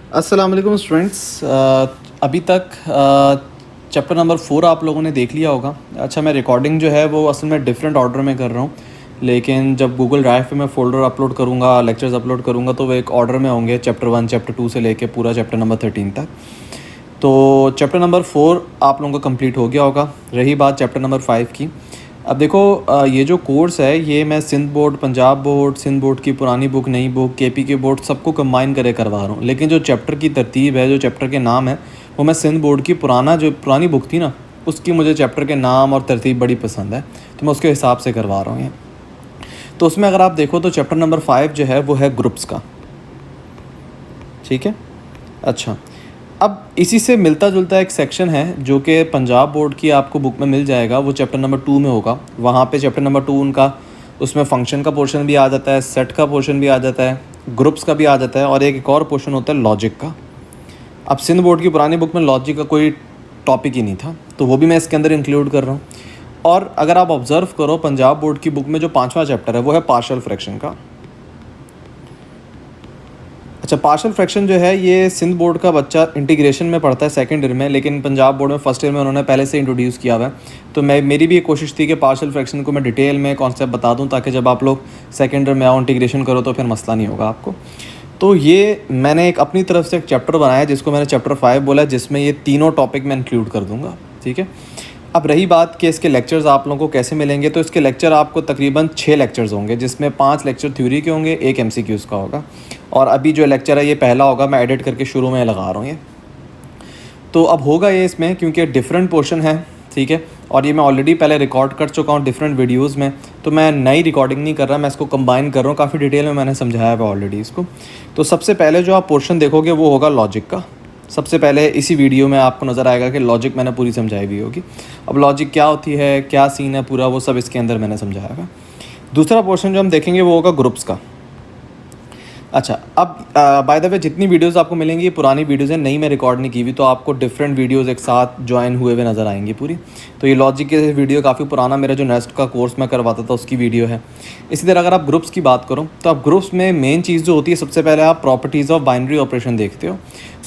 अस्सलाम वालेकुम स्टूडेंट्स। अभी तक चैप्टर नंबर 4 आप लोगों ने देख लिया होगा। अच्छा, मैं रिकॉर्डिंग जो है वो असल में डिफरेंट ऑर्डर में कर रहा हूँ, लेकिन जब गूगल ड्राइव पे मैं फ़ोल्डर अपलोड करूँगा, लेक्चर्स अपलोड करूँगा, तो वो एक ऑर्डर में होंगे, चैप्टर 1 चैप्टर 2 से लेके पूरा चैप्टर नंबर 13 तक। तो चैप्टर नंबर 4 आप लोगों का कंप्लीट हो गया होगा। रही बात चैप्टर नंबर 5 की। अब देखो, ये जो कोर्स है ये मैं Sindh board, Punjab board, Sindh board की पुरानी बुक, नई बुक, केपी के बोर्ड सबको कंबाइन करे करवा रहा हूँ। लेकिन जो चैप्टर की तरतीब है, जो चैप्टर के नाम है, वो मैं सिंध बोर्ड की पुरानी बुक थी ना, उसकी मुझे चैप्टर के नाम और तरतीब बड़ी पसंद है, तो मैं उसके हिसाब से करवा रहा हूँ ये। तो उसमें अगर आप देखो तो चैप्टर नंबर 5 जो है वो है ग्रुप्स का। ठीक है। अच्छा, अब इसी से मिलता जुलता एक सेक्शन है जो कि पंजाब बोर्ड की आपको बुक में मिल जाएगा, वो चैप्टर नंबर 2 में होगा। वहाँ पे चैप्टर नंबर 2 उनका, उसमें फंक्शन का पोर्शन भी आ जाता है, सेट का पोर्शन भी आ जाता है, ग्रुप्स का भी आ जाता है, और एक और पोर्शन होता है लॉजिक का। अब सिंध बोर्ड की पुरानी बुक में लॉजिक का कोई टॉपिक ही नहीं था, तो वो भी मैं इसके अंदर इंक्लूड कर रहा हूँ। और अगर आप ऑब्ज़र्व करो, पंजाब बोर्ड की बुक में जो 5वां चैप्टर है वो है पार्शियल फ्रैक्शन का। अच्छा, पार्शियल फ्रैक्शन जो है ये सिंध बोर्ड का बच्चा इंटीग्रेशन में पढ़ता है सेकंड ईयर में, लेकिन पंजाब बोर्ड में फर्स्ट ईयर में उन्होंने पहले से इंट्रोड्यूस किया हुआ है। तो मेरी भी एक कोशिश थी कि पार्शियल फ्रैक्शन को मैं डिटेल में कॉन्सेप्ट बता दूं, ताकि जब आप लोग सेकंड ईयर में आओ, इंटीग्रेशन करो, तो फिर मसला नहीं होगा आपको। तो ये मैंने एक अपनी तरफ से एक चैप्टर बनाया जिसको मैंने चैप्टर 5 बोला, जिसमें ये तीनों टॉपिक मैं इंक्लूड कर दूँगा। ठीक है। अब रही बात कि इसके लेक्चर्स आप लोगों को कैसे मिलेंगे, तो इसके लेक्चर आपको तकरीबन 6 लेक्चर्स होंगे, जिसमें 5 लेक्चर थ्योरी के होंगे, एक MCQs का होगा। और अभी जो लेक्चर है ये पहला होगा, मैं एडिट करके शुरू में लगा रहा हूँ ये। तो अब होगा ये इसमें, क्योंकि डिफरेंट पोर्शन है। ठीक है। और ये मैं ऑलरेडी पहले रिकॉर्ड कर चुका हूँ डिफरेंट वीडियोज़ में, तो मैं नई रिकॉर्डिंग नहीं कर रहा, मैं इसको कंबाइन कर रहा हूँ। काफ़ी डिटेल में मैंने समझाया है ऑलरेडी इसको। तो सबसे पहले जो आप पोर्शन देखोगे वो होगा लॉजिक का। सबसे पहले इसी वीडियो में आपको नज़र आएगा कि लॉजिक मैंने पूरी समझाई हुई होगी। अब लॉजिक क्या होती है, क्या सीन है पूरा, वो सब इसके अंदर मैंने समझाया है। दूसरा पोर्शन जो हम देखेंगे वो होगा ग्रुप्स का। अच्छा, अब बाय द वे जितनी वीडियोस आपको मिलेंगी ये पुरानी वीडियोस हैं, नई मैं रिकॉर्ड नहीं की हुई, तो आपको डिफरेंट वीडियोस एक साथ ज्वाइन हुए हुए नज़र आएंगी पूरी। तो ये लॉजिक के वीडियो काफ़ी पुराना, मेरा जो नेक्स्ट का कोर्स मैं करवाता था उसकी वीडियो है। इसी तरह अगर आप ग्रुप्स की बात करो, तो आप ग्रुप्स में मेन चीज़ जो होती है, सबसे पहले आप प्रॉपर्टीज़ ऑफ बाइनरी ऑपरेशन देखते हो।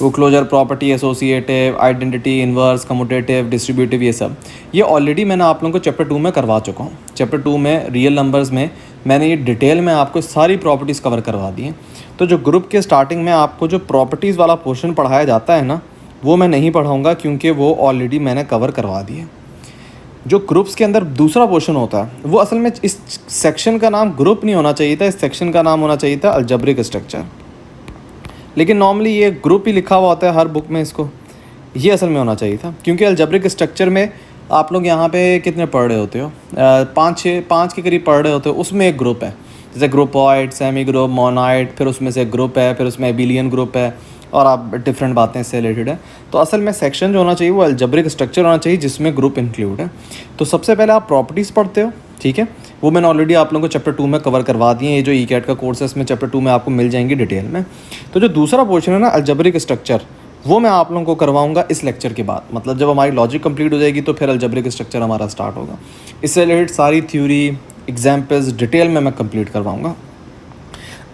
वो closure property, associative, identity, inverse, commutative, distributive, ये सब ये ऑलरेडी मैंने आप लोगों को चैप्टर 2 में करवा चुका हूँ। चैप्टर 2 में रियल नंबर्स में मैंने ये डिटेल में आपको सारी प्रॉपर्टीज़ कवर करवा दी हैं। तो जो ग्रुप के स्टार्टिंग में आपको जो प्रॉपर्टीज़ वाला पोर्शन पढ़ाया जाता है ना, वो मैं नहीं पढ़ाऊँगा, क्योंकि वो ऑलरेडी मैंने कवर करवा दिए। जो ग्रुप्स के अंदर दूसरा पोर्शन होता है, वो असल में इस सेक्शन का नाम ग्रुप नहीं होना चाहिए था, इस सेक्शन का नाम होना चाहिए था अलजेब्रिक स्ट्रक्चर। लेकिन नॉर्मली ये ग्रुप ही लिखा हुआ होता है हर बुक में, इसको ये असल में होना चाहिए था, क्योंकि अलजेब्रिक स्ट्रक्चर में आप लोग यहाँ पे कितने पढ़ रहे होते हो, 5 के करीब पढ़ रहे होते हो। उसमें एक ग्रुप है, जैसे ग्रुपॉइड, सेमी ग्रुप, मोनॉइड, फिर उसमें से ग्रुप है, फिर उसमें एबिलियन ग्रुप है, और आप डिफरेंट बातें इससे रिलेटेड है। तो असल में सेक्शन जो होना चाहिए वो अलजेब्रिक स्ट्रक्चर होना चाहिए, जिसमें ग्रुप इंक्लूड है। तो सबसे पहले आप प्रॉपर्टीज़ पढ़ते हो। ठीक है। वो मैंने ऑलरेडी आप लोगों को चैप्टर 2 में कवर करवा दिए हैं। ये जो ECAT का कोर्स है इसमें चैप्टर 2 में आपको मिल जाएंगी डिटेल में। तो जो दूसरा पोर्शन है ना अलजेब्रिक स्ट्रक्चर, वो मैं आप लोगों को करवाऊंगा इस लेक्चर के बाद। मतलब जब हमारी लॉजिक कंप्लीट हो जाएगी तो फिर अलजेब्रिक स्ट्रक्चर हमारा स्टार्ट होगा। इससे रिलेटेड सारी थ्योरी, एग्जाम्पल्स डिटेल में मैं कंप्लीट करवाऊंगा।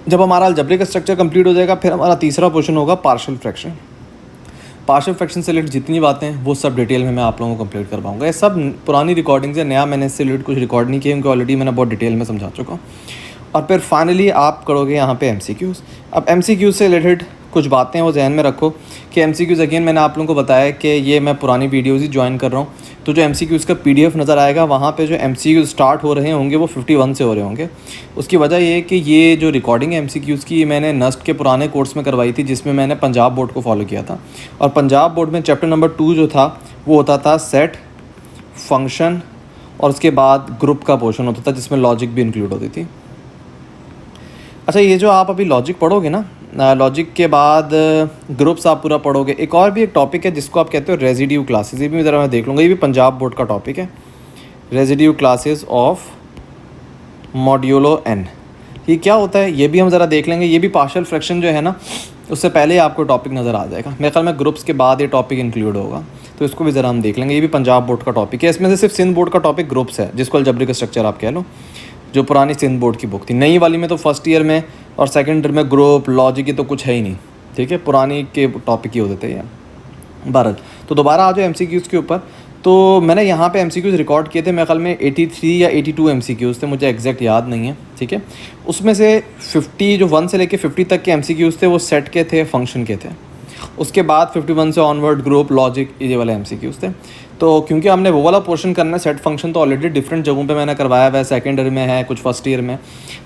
जब हमारा अलजेब्रिक स्ट्रक्चर कंप्लीट हो जाएगा, फिर हमारा तीसरा पोर्शन होगा पार्शियल फ्रैक्शन। पार्शियल फ्रैक्शन से रिलेटेड जितनी बातें हैं वो सब डिटेल में मैं आप लोगों को कंप्लीट करवाऊंगा। ये सब पुरानी रिकॉर्डिंग्स है, नया मैंने इससे रिलेटेड कुछ रिकॉर्ड नहीं किया, क्योंकि ऑलरेडी मैंने बहुत डिटेल में समझा चुका हूँ। और फिर फाइनली आप करोगे यहाँ पे MCQs। अब MCQs से रिलेटेड कुछ बातें वो जहन में रखो कि MCQs अगेन मैंने आप लोगों को बताया कि ये मैं पुरानी वीडियोज़ ही ज्वाइन कर रहा हूँ। तो जो MCQs का PDF नज़र आएगा, वहाँ पे जो MCQs स्टार्ट हो रहे होंगे वो 51 से हो रहे होंगे। उसकी वजह ये है कि ये जो रिकॉर्डिंग है MCQs की, मैंने नस्ट के पुराने कोर्स में करवाई थी, जिसमें मैंने पंजाब बोर्ड को फॉलो किया था। और पंजाब बोर्ड में चैप्टर नंबर 2 जो था वो होता था सेट, फंक्शन, और उसके बाद ग्रुप का पोर्शन होता था, जिसमें लॉजिक भी इंक्लूड होती थी। अच्छा, ये जो आप अभी लॉजिक पढ़ोगे ना, लॉजिक के बाद ग्रुप्स आप पूरा पढ़ोगे। एक और भी एक टॉपिक है जिसको आप कहते हो रेजिड्यू क्लासेस, ये भी ज़रा मैं देख लूँगा। ये भी पंजाब बोर्ड का टॉपिक है, residue classes of modulo n। ये क्या होता है ये भी हम ज़रा देख लेंगे। ये भी पार्शियल फ्रैक्शन जो है ना, उससे पहले आपको टॉपिक नज़र आ जाएगा। मेरे ख्याल में ग्रुप्स के बाद ये टॉपिक इंक्लूड होगा, तो इसको भी ज़रा हम देख लेंगे। ये भी पंजाब बोर्ड का टॉपिक है। इसमें से सिर्फ सिंध बोर्ड का टॉपिक ग्रुप्स है, जिसको अलजेब्रिक स्ट्रक्चर आप कह लो, जो पुरानी सिंध बोर्ड की बुक थी। नई वाली में तो फर्स्ट ईयर में और सेकंड ईयर में ग्रुप, लॉजिक, ये तो कुछ है ही नहीं। ठीक है, पुरानी के टॉपिक ही होते थे ये। भारत तो दोबारा आ जाओ MCQs के ऊपर। तो मैंने यहाँ पे MCQs रिकॉर्ड किए थे, मेरे ख्याल में 83 या 82 MCQs थे, मुझे एग्जैक्ट याद नहीं है। ठीक है, उसमें से 50 जो 1 से लेके 50 तक के MCQs थे वो सेट के थे, फंक्शन के थे। उसके बाद 51 से ऑनवर्ड ग्रुप, लॉजिक, ये वाले MCQs थे। तो क्योंकि हमने वो वाला पोर्शन करना है, सेट फंक्शन तो ऑलरेडी डिफरेंट जगहों पे मैंने करवाया हुआ है, सेकेंड ईयर में है, कुछ फर्स्ट ईयर में।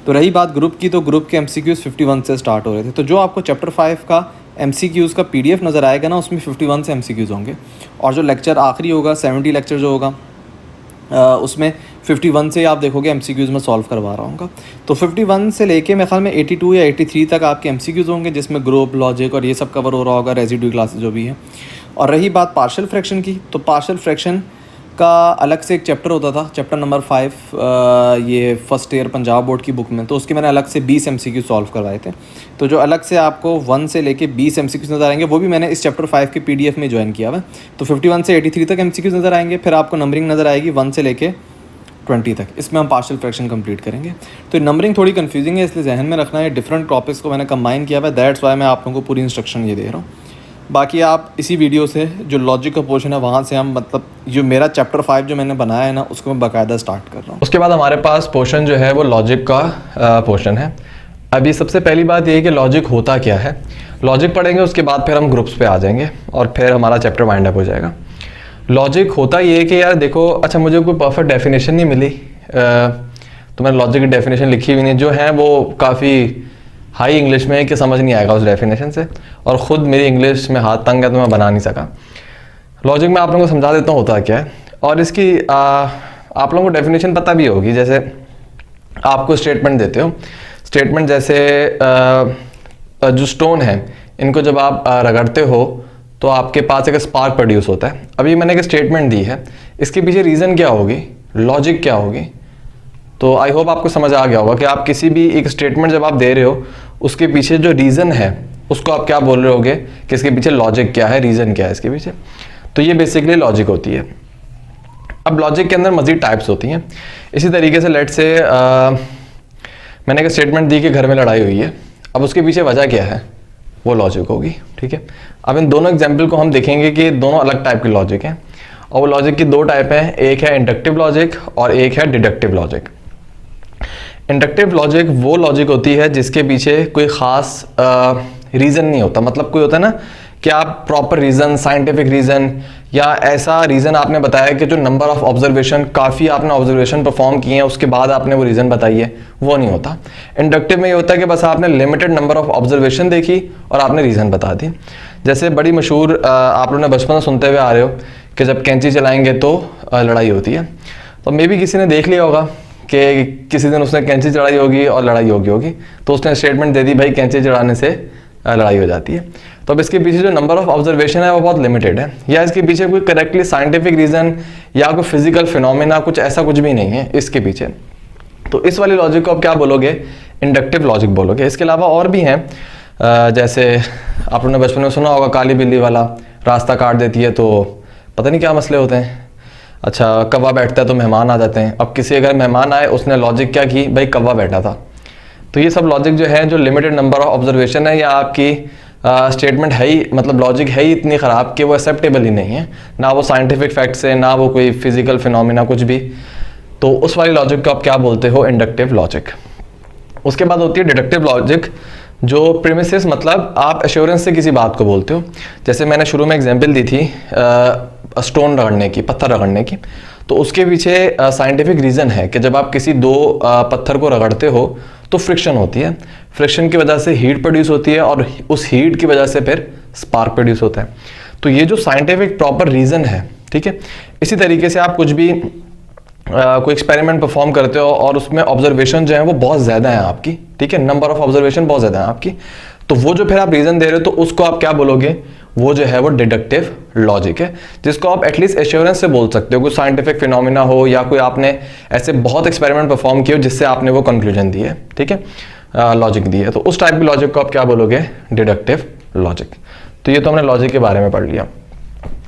तो रही बात ग्रुप की, तो ग्रुप के MCQs 51 से स्टार्ट हो रहे थे। तो जो आपको चैप्टर 5 का MCQs का PDF नज़र आएगा ना, उसमें 51 से MCQs होंगे। और जो लेक्चर आखिरी होगा, 70 लेक्चर जो होगा, उसमें 51 से आप देखोगे MCQs में सॉल्व करवा रहा हूँ। तो 51 से लेके मेरे ख्याल में 82 या 83 तक आपके MCQs होंगे, जिसमें ग्रुप, लॉजिक और ये सब कवर हो रहा होगा, रेजिड्यू क्लासेस जो भी है। और रही बात पार्शियल फ्रैक्शन की, तो पार्शियल फ्रैक्शन का अलग से एक चैप्टर होता था, चैप्टर नंबर 5, ये फर्स्ट ईयर पंजाब बोर्ड की बुक में। तो उसके मैंने अलग से 20 MCQ सॉल्व करवाए थे। तो जो अलग से आपको 1 से लेके 20 MCQ नज़र आएंगे, वो भी मैंने इस चैप्टर 5 के PDF में ज्वाइन किया हुआ है। तो 51 से 83 तक MCQ नज़र आएंगे, फिर आपको नंबरिंग नज़र आएगी 1 से लेके 20 तक। इसमें हम पार्शियल फ्रैक्शन कंप्लीट करेंगे। तो नंबरिंग थोड़ी कंफ्यूजिंग है, इसलिए जहन में रखना है, डिफरेंट टॉपिक्स को मैंने कंबाइन किया हुआ है, दैट्स वाई मैं आप लोगों को पूरी इंस्ट्रक्शन ये दे रहा हूँ। बाकी आप इसी वीडियो से जो लॉजिक का पोर्शन है वहाँ से हम, मतलब जो मेरा चैप्टर 5 जो मैंने बनाया है ना, उसको मैं बाकायदा स्टार्ट कर रहा हूँ। उसके बाद हमारे पास पोर्शन जो है वो लॉजिक का पोर्शन है। अभी सबसे पहली बात ये है कि लॉजिक होता क्या है। लॉजिक पढ़ेंगे, उसके बाद फिर हम ग्रुप्स पे आ जाएंगे और फिर हमारा चैप्टर वाइंड अप हो जाएगा। लॉजिक होता ये है कि यार देखो, अच्छा मुझे कोई परफेक्ट डेफिनेशन नहीं मिली, तो मैंने लॉजिक की डेफिनेशन लिखी हुई नहीं, जो है वो काफ़ी हाई इंग्लिश में है कि समझ नहीं आएगा उस डेफिनेशन से, और ख़ुद मेरी इंग्लिश में हाथ तंग है तो मैं बना नहीं सका। लॉजिक में आप लोगों को समझा देता हूँ होता क्या है, और इसकी आप लोगों को डेफिनेशन पता भी होगी। जैसे आपको स्टेटमेंट देते हो, स्टेटमेंट जैसे जो स्टोन है, इनको जब आप रगड़ते हो तो आपके पास एक स्पार्क प्रोड्यूस होता है। अभी मैंने एक स्टेटमेंट दी है, इसके पीछे रीज़न क्या होगी, लॉजिक क्या होगी। तो आई होप आपको समझ आ गया होगा कि आप किसी भी एक स्टेटमेंट जब आप दे रहे हो, उसके पीछे जो रीज़न है उसको आप क्या बोल रहे होगे कि इसके पीछे लॉजिक क्या है, रीज़न क्या है इसके पीछे। तो ये बेसिकली लॉजिक होती है। अब लॉजिक के अंदर मज़ीद टाइप्स होती हैं। इसी तरीके से लेट से मैंने एक स्टेटमेंट दी कि घर में लड़ाई हुई है, अब उसके पीछे वजह क्या है, वो लॉजिक होगी। ठीक है, अब इन दोनों एग्जाम्पल को हम देखेंगे कि दोनों अलग टाइप के लॉजिक हैं, और वो लॉजिक की दो टाइप हैं, एक है इंडक्टिव लॉजिक और एक है डिडक्टिव लॉजिक। इंडक्टिव लॉजिक वो लॉजिक होती है जिसके पीछे कोई ख़ास रीज़न नहीं होता। मतलब कोई होता है ना कि आप प्रॉपर रीज़न, साइंटिफिक रीज़न, या ऐसा रीज़न आपने बताया कि जो नंबर ऑफ ऑब्जर्वेशन, काफ़ी आपने ऑब्जर्वेशन परफॉर्म किए हैं उसके बाद आपने वो रीज़न बताई है, वो नहीं होता। इंडक्टिव में ये होता है कि बस आपने लिमिटेड नंबर ऑफ ऑब्जर्वेशन देखी और आपने रीज़न बता दी। जैसे बड़ी मशहूर आप लोगों ने बचपन में सुनते हुए आ रहे हो कि जब कैंची चलाएंगे तो लड़ाई होती है। तो मे भी किसी ने देख लिया होगा कि किसी दिन उसने कैंची चढ़ाई होगी और लड़ाई होगी, तो उसने स्टेटमेंट दे दी भाई कैंची चढ़ाने से लड़ाई हो जाती है। तो अब इसके पीछे जो नंबर ऑफ ऑब्जर्वेशन है वो बहुत लिमिटेड है, या इसके पीछे कोई करेक्टली साइंटिफिक रीज़न या कोई फिजिकल फिनोमेना, कुछ ऐसा कुछ भी नहीं है इसके पीछे। तो इस वाली लॉजिक को आप क्या बोलोगे, इंडक्टिव लॉजिक बोलोगे। इसके अलावा और भी हैं, जैसे आप लोगों ने बचपन में सुना होगा काली बिल्ली वाला, रास्ता काट देती है तो पता नहीं क्या मसले होते हैं। अच्छा, कौवा बैठता है तो मेहमान आ जाते हैं। अब किसी अगर मेहमान आए, उसने लॉजिक क्या की, भाई कौवा बैठा था। तो ये सब लॉजिक जो है, जो लिमिटेड नंबर ऑफ ऑब्जर्वेशन है, या आपकी स्टेटमेंट है ही, मतलब लॉजिक है ही इतनी ख़राब कि वो एक्सेप्टेबल ही नहीं है, ना वो साइंटिफिक फैक्ट्स है, ना वो कोई फिजिकल फिनोमिना कुछ भी। तो उस वाली लॉजिक को आप क्या बोलते हो, इंडक्टिव लॉजिक। उसके बाद होती है डिडक्टिव लॉजिक, जो प्रीमिसेस, मतलब आप एश्योरेंस से किसी बात को बोलते हो। जैसे मैंने शुरू में एग्जांपल दी थी स्टोन रगड़ने की, पत्थर रगड़ने की, तो उसके पीछे साइंटिफिक रीज़न है कि जब आप किसी दो पत्थर को रगड़ते हो तो फ्रिक्शन होती है, फ्रिक्शन की वजह से हीट प्रोड्यूस होती है, और उस हीट की वजह से फिर स्पार्क प्रोड्यूस होता है। तो ये जो साइंटिफिक प्रॉपर रीज़न है, ठीक है। इसी तरीके से आप कुछ भी कोई एक्सपेरिमेंट परफॉर्म करते हो और उसमें ऑब्जर्वेशन जो है वो बहुत ज़्यादा है आपकी, ठीक है, नंबर ऑफ ऑब्जर्वेशन बहुत ज़्यादा है आपकी, तो वो जो फिर आप रीज़न दे रहे हो तो उसको आप क्या बोलोगे, वो जो है वो डिडक्टिव लॉजिक है, जिसको आप एटलीस्ट एश्योरेंस से बोल सकते हो। कोई साइंटिफिक फिनोमिना हो या कोई आपने ऐसे बहुत एक्सपेरिमेंट परफॉर्म किए हो जिससे आपने वो कंक्लूजन दी है, ठीक है, लॉजिक दी है, तो उस टाइप की लॉजिक को आप क्या बोलोगे, डिडक्टिव लॉजिक। तो ये तो हमने लॉजिक के बारे में पढ़ लिया।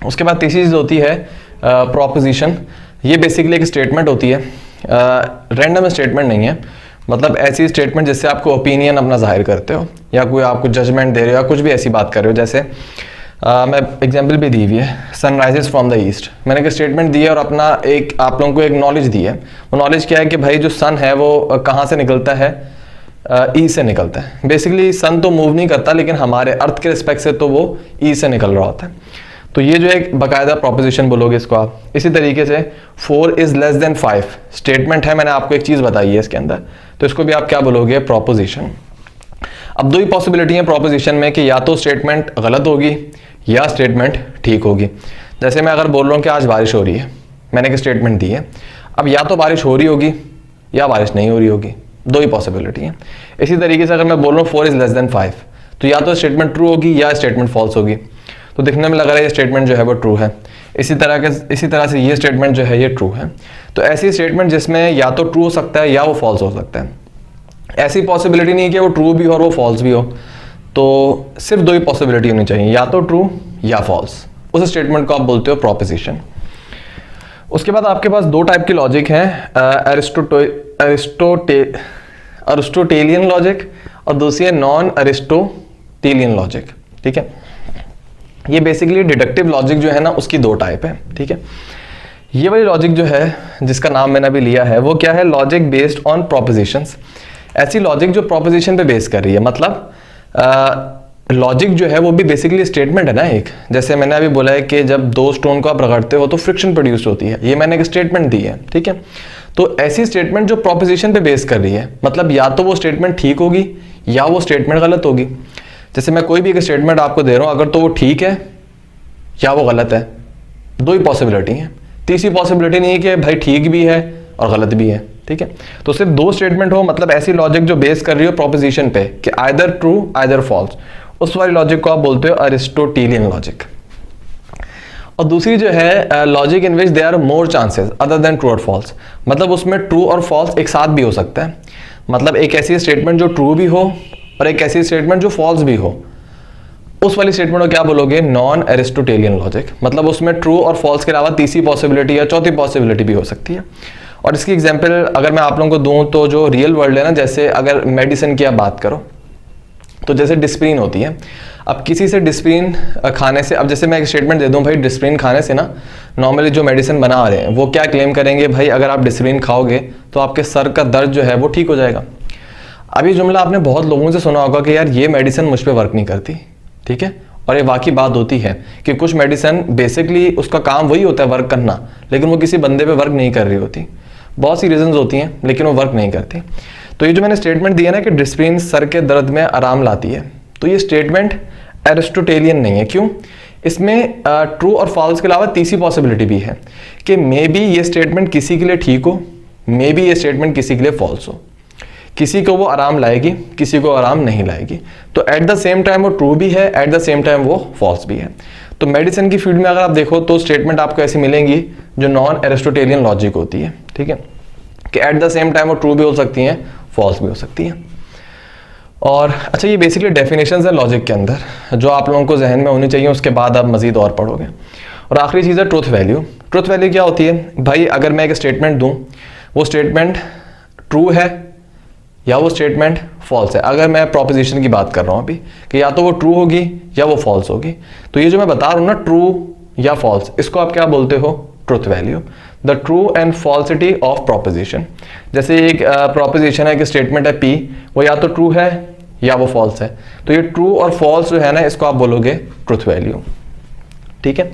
उसके बाद तीसरी चीज़ होती है प्रोपोजिशन। ये बेसिकली एक स्टेटमेंट होती है, रैंडम स्टेटमेंट नहीं है, मतलब ऐसी स्टेटमेंट जिससे आपको ओपिनियन अपना जाहिर करते हो या कोई आपको जजमेंट दे रहे हो या कुछ भी ऐसी बात कर रहे हो। जैसे मैं एग्जांपल भी दी हुई है, sun rises from the east. मैंने एक स्टेटमेंट दी है और अपना एक आप लोगों को एक नॉलेज दी है। वो नॉलेज क्या है कि भाई जो सन है वो कहाँ से निकलता है, ईस्ट से निकलता है। बेसिकली सन तो मूव नहीं करता, लेकिन हमारे अर्थ के रिस्पेक्ट से तो वो ईस्ट से निकल रहा होता है। तो ये जो एक बाकायदा प्रोपोजिशन बोलोगे इसको आप। इसी तरीके से 4 इज लेस देन 5 स्टेटमेंट है, मैंने आपको एक चीज़ बताई है इसके अंदर, तो इसको भी आप क्या बोलोगे, प्रोपोजिशन। अब दो ही पॉसिबिलिटी है प्रोपोजिशन में कि या तो स्टेटमेंट गलत होगी या स्टेटमेंट ठीक होगी। जैसे मैं अगर बोल रहा हूँ कि आज बारिश हो रही है, मैंने एक स्टेटमेंट दी है, अब या तो बारिश हो रही होगी या बारिश नहीं हो रही होगी, दो ही पॉसिबिलिटी है। इसी तरीके से अगर मैं बोल रहा हूँ 4 इज लेस देन 5, तो या तो स्टेटमेंट ट्रू होगी या स्टेटमेंट फॉल्स होगी। तो दिखने में लग रहा है ये स्टेटमेंट जो है वो ट्रू है, इसी तरह से ये स्टेटमेंट जो है ये ट्रू है। तो ऐसी स्टेटमेंट जिसमें या तो ट्रू हो सकता है या वो फॉल्स हो सकता है। ऐसी पॉसिबिलिटी नहीं है कि वो ट्रू भी हो और वो फॉल्स भी हो, तो सिर्फ दो ही पॉसिबिलिटी होनी चाहिए, या तो ट्रू या फॉल्स। उस स्टेटमेंट को आप बोलते हो प्रोपोजिशन। उसके बाद आपके पास दो टाइप की लॉजिक हैं, अरिस्टोटेलियन लॉजिक और दूसरी है नॉन अरिस्टोटेलियन लॉजिक। ठीक है, ये बेसिकली डिडक्टिव लॉजिक जो है ना उसकी दो टाइप है। ठीक है, ये वाली लॉजिक जो है जिसका नाम मैंने अभी लिया है वो क्या है, लॉजिक बेस्ड ऑन प्रोपोजिशंस। ऐसी लॉजिक जो प्रोपोजिशन पे बेस कर रही है, मतलब लॉजिक जो है वो भी बेसिकली स्टेटमेंट है ना एक। जैसे मैंने अभी बोला है कि जब दो स्टोन को आप रगड़ते हो तो फ्रिक्शन प्रोड्यूस होती है, ये मैंने एक स्टेटमेंट दी है। ठीक है, तो ऐसी स्टेटमेंट जो प्रोपोजिशन पे बेस कर रही है, मतलब या तो वो स्टेटमेंट ठीक होगी या वो स्टेटमेंट गलत होगी। जैसे मैं कोई भी एक स्टेटमेंट आपको दे रहा हूँ, अगर तो वो ठीक है या वो गलत है, दो ही पॉसिबिलिटी है। तीसरी पॉसिबिलिटी नहीं है कि भाई ठीक भी है और गलत भी है। ठीक है, तो सिर्फ दो स्टेटमेंट हो, मतलब ऐसी लॉजिक जो बेस कर रही हो प्रोपोजिशन पे कि आइदर ट्रू आइदर फॉल्स, उस वाली लॉजिक को आप बोलते हो अरिस्टोटेलियन लॉजिक। और दूसरी जो है logic in which they are more chances other than true और फॉल्स, मतलब उसमें ट्रू और फॉल्स एक साथ भी हो सकता है। मतलब एक ऐसी स्टेटमेंट जो ट्रू भी हो और एक ऐसी स्टेटमेंट जो फॉल्स भी हो, उस वाली स्टेटमेंट को क्या बोलोगे, नॉन अरिस्टोटेलियन लॉजिक। मतलब उसमें ट्रू और फॉल्स के अलावा तीसरी पॉसिबिलिटी या चौथी पॉसिबिलिटी भी हो सकती है। और इसकी एग्जांपल अगर मैं आप लोगों को दूं तो जो रियल वर्ल्ड है ना, जैसे अगर मेडिसिन की आप बात करो तो जैसे डिस्प्रिन होती है। अब किसी से डिस्प्रिन खाने से, अब जैसे मैं एक स्टेटमेंट दे दूं भाई डिस्प्रिन खाने से ना नॉर्मली जो मेडिसिन बना रहे हैं वो क्या क्लेम करेंगे, भाई अगर आप डिस्प्रिन खाओगे तो आपके सर का दर्द जो है वो ठीक हो जाएगा। अब ये जुमला आपने बहुत लोगों से सुना होगा कि यार ये मेडिसिन मुझ पर वर्क नहीं करती। ठीक है, और ये वाकई बात होती है कि कुछ मेडिसिन बेसिकली उसका काम वही होता है वर्क करना, लेकिन वो किसी बंदे पे वर्क नहीं कर रही होती। बहुत सी रीजंस होती हैं लेकिन वो वर्क नहीं करती। तो ये जो मैंने स्टेटमेंट दिया ना कि डिस्प्रिन सर के दर्द में आराम लाती है, तो ये स्टेटमेंट एरिस्टोटेलियन नहीं है। क्यों? इसमें ट्रू और फॉल्स के अलावा तीसरी पॉसिबिलिटी भी है कि मे बी ये स्टेटमेंट किसी के लिए ठीक हो, मे बी ये स्टेटमेंट किसी के लिए फॉल्स हो। किसी को वो आराम लाएगी, किसी को आराम नहीं लाएगी। तो एट द सेम टाइम वो ट्रू भी है, एट द सेम टाइम वो फॉल्स भी है। तो मेडिसिन की फील्ड में अगर आप देखो तो स्टेटमेंट आपको ऐसी मिलेंगी जो नॉन एरिस्टोटेलियन लॉजिक होती है। ठीक है, कि एट द सेम टाइम वो ट्रू भी हो सकती हैं, फॉल्स भी हो सकती हैं। और अच्छा, ये बेसिकली डेफिनेशंस है लॉजिक के अंदर जो आप लोगों को जहन में होनी चाहिए, उसके बाद आप मजीद और पढ़ोगे। और आखिरी चीज़ है ट्रुथ वैल्यू। ट्रुथ वैल्यू क्या होती है भाई, अगर मैं एक स्टेटमेंट दूं, वो स्टेटमेंट ट्रू है या वो स्टेटमेंट फॉल्स है। अगर मैं प्रोपोजिशन की बात कर रहा हूँ अभी कि या तो वो ट्रू होगी या वो फॉल्स होगी, तो ये जो मैं बता रहा हूँ ना ट्रू या फॉल्स, इसको आप क्या बोलते हो, truth value. The true and falsity of proposition. जैसे एक प्रोपोजिशन है कि स्टेटमेंट है पी, वो या तो ट्रू है या वो फॉल्स है, तो ये ट्रू और फॉल्स जो है ना इसको आप बोलोगे ट्रुथ वैल्यू। ठीक है,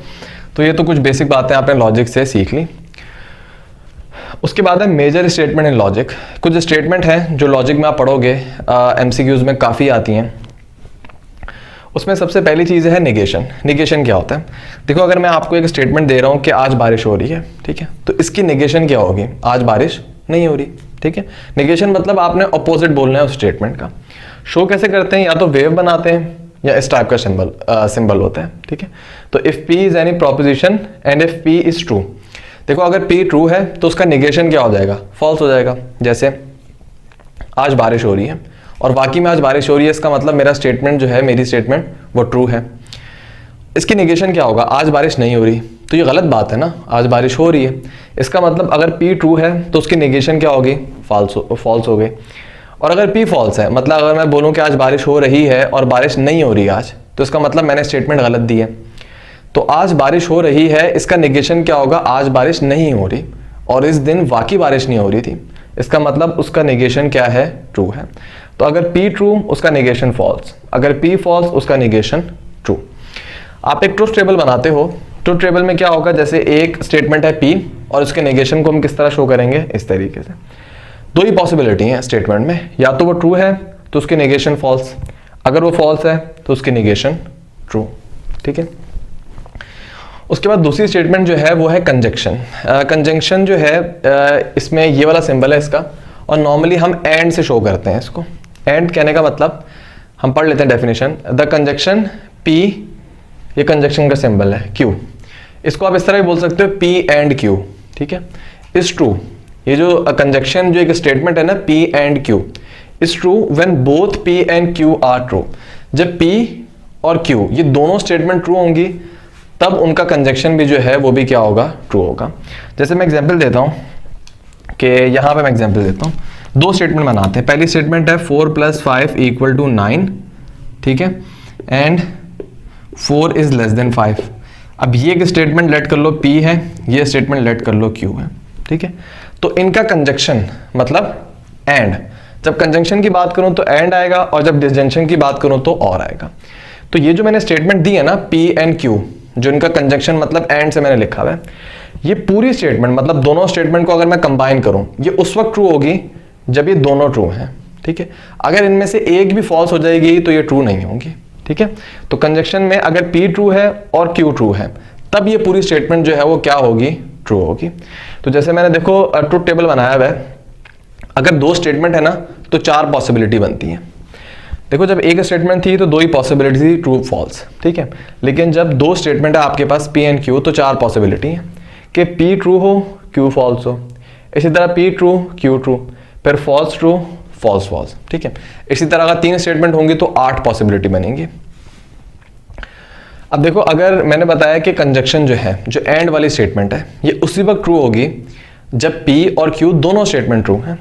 तो ये तो कुछ बेसिक बातें आपने लॉजिक से सीख ली। उसके बाद है मेजर स्टेटमेंट इन लॉजिक। कुछ स्टेटमेंट हैं जो लॉजिक में आप पढ़ोगे, एमसीक्यूज में काफ़ी आती हैं। उसमें सबसे पहली चीज़ है निगेशन। निगेशन क्या होता है, देखो अगर मैं आपको एक स्टेटमेंट दे रहा हूँ कि आज बारिश हो रही है, ठीक है, तो इसकी निगेशन क्या होगी, आज बारिश नहीं हो रही। ठीक है, निगेशन मतलब आपने अपोजिट बोलना है उस स्टेटमेंट का। शो कैसे करते हैं, या तो वेव बनाते हैं या इस टाइप का सिंबल होता है। ठीक है, तो if P is any proposition and if P is true, देखो अगर पी ट्रू है तो उसका निगेशन क्या हो जाएगा, फॉल्स हो जाएगा। जैसे आज बारिश हो रही है और वाकई में आज बारिश हो रही है, इसका मतलब मेरा स्टेटमेंट जो है, मेरी स्टेटमेंट वो ट्रू है। इसकी निगेशन क्या होगा, आज बारिश नहीं हो रही, तो ये गलत बात है ना, आज बारिश हो रही है। इसका मतलब अगर पी ट्रू है तो उसकी निगेशन क्या होगी, फॉल्स हो गई। और अगर P फॉल्स है, मतलब अगर मैं बोलूं कि आज बारिश हो रही है और बारिश नहीं हो रही आज, तो इसका मतलब मैंने स्टेटमेंट गलत दी है। तो आज बारिश हो रही है, इसका निगेशन क्या होगा, आज बारिश नहीं हो रही, और इस दिन वाकई बारिश नहीं हो रही थी, इसका मतलब उसका निगेशन क्या है, ट्रू है। तो अगर P ट्रू, उसका निगेशन फॉल्स, अगर P फॉल्स, उसका निगेशन ट्रू। आप एक ट्रुथ टेबल बनाते हो, ट्रुथ टेबल में क्या होगा, जैसे एक स्टेटमेंट है P और उसके नेगेशन को हम किस तरह शो करेंगे, इस तरीके से। दो ही पॉसिबिलिटी है स्टेटमेंट में, या तो वो ट्रू है तो उसकी नेगेशन फॉल्स, अगर वो फॉल्स है तो उसकी नेगेशन ट्रू, ठीक है। उसके बाद दूसरी स्टेटमेंट जो है वो है कंजंक्शन। कंजंक्शन जो है इसमें ये वाला सिंबल है इसका, और नॉर्मली हम एंड से शो करते हैं इसको। एंड कहने का मतलब, हम पढ़ लेते हैं डेफिनेशन, द कंजंक्शन P, ये कंजंक्शन का सिंबल है, Q, इसको आप इस तरह भी बोल सकते हो P एंड Q, ठीक है, इज ट्रू। ये जो कंजंक्शन जो एक स्टेटमेंट है ना, P and Q is true when both P and Q are true. जब P और Q ये दोनों स्टेटमेंट ट्रू होंगी, तब उनका कंजंक्शन भी जो है वो भी क्या होगा, ट्रू होगा। जैसे मैं एग्जांपल देता हूं कि यहां पे मैं एग्जांपल देता हूं, दो स्टेटमेंट बनाते हैं। पहली स्टेटमेंट है 4 + 5 = 9, ठीक है, एंड 4 इज लेस देन 5। अब ये एक स्टेटमेंट लेट कर लो P है, ये स्टेटमेंट लेट कर लो Q है, ठीक है। तो इनका कंजंक्शन मतलब एंड, जब कंजंक्शन की बात करूं तो एंड आएगा, और जब डिसजंक्शन की बात करूं तो और आएगा। तो ये जो मैंने स्टेटमेंट दी है ना P एंड Q, जो इनका कंजंक्शन मतलब एंड से मैंने लिखा हुआ है, ये पूरी स्टेटमेंट मतलब दोनों स्टेटमेंट को अगर मैं कंबाइन करूं, ये उस वक्त ट्रू होगी जब ये दोनों ट्रू हैं, ठीक है। अगर इनमें से एक भी फॉल्स हो जाएगी तो ये ट्रू नहीं होगी, ठीक है। तो कंजंक्शन में अगर P ट्रू है और Q ट्रू है, तब ये पूरी स्टेटमेंट जो है वो क्या होगी, ट्रू होगी। तो जैसे मैंने देखो ट्रुथ टेबल बनाया हुआ है, अगर दो स्टेटमेंट है ना तो चार पॉसिबिलिटी बनती है। देखो जब एक स्टेटमेंट थी तो दो ही पॉसिबिलिटी थी, ट्रू फॉल्स, ठीक है। लेकिन जब दो स्टेटमेंट है आपके पास P एंड Q, तो चार पॉसिबिलिटी है कि P ट्रू हो, Q फॉल्स हो, इसी तरह P ट्रू, Q ट्रू, फिर फॉल्स ट्रू, फॉल्स फॉल्स, ठीक है। इसी तरह अगर तीन स्टेटमेंट होंगी तो 8 पॉसिबिलिटी बनेंगी। अब देखो अगर मैंने बताया कि कंजंक्शन जो है, जो एंड वाली स्टेटमेंट है, ये उसी वक्त ट्रू होगी जब P और Q दोनों स्टेटमेंट ट्रू हैं।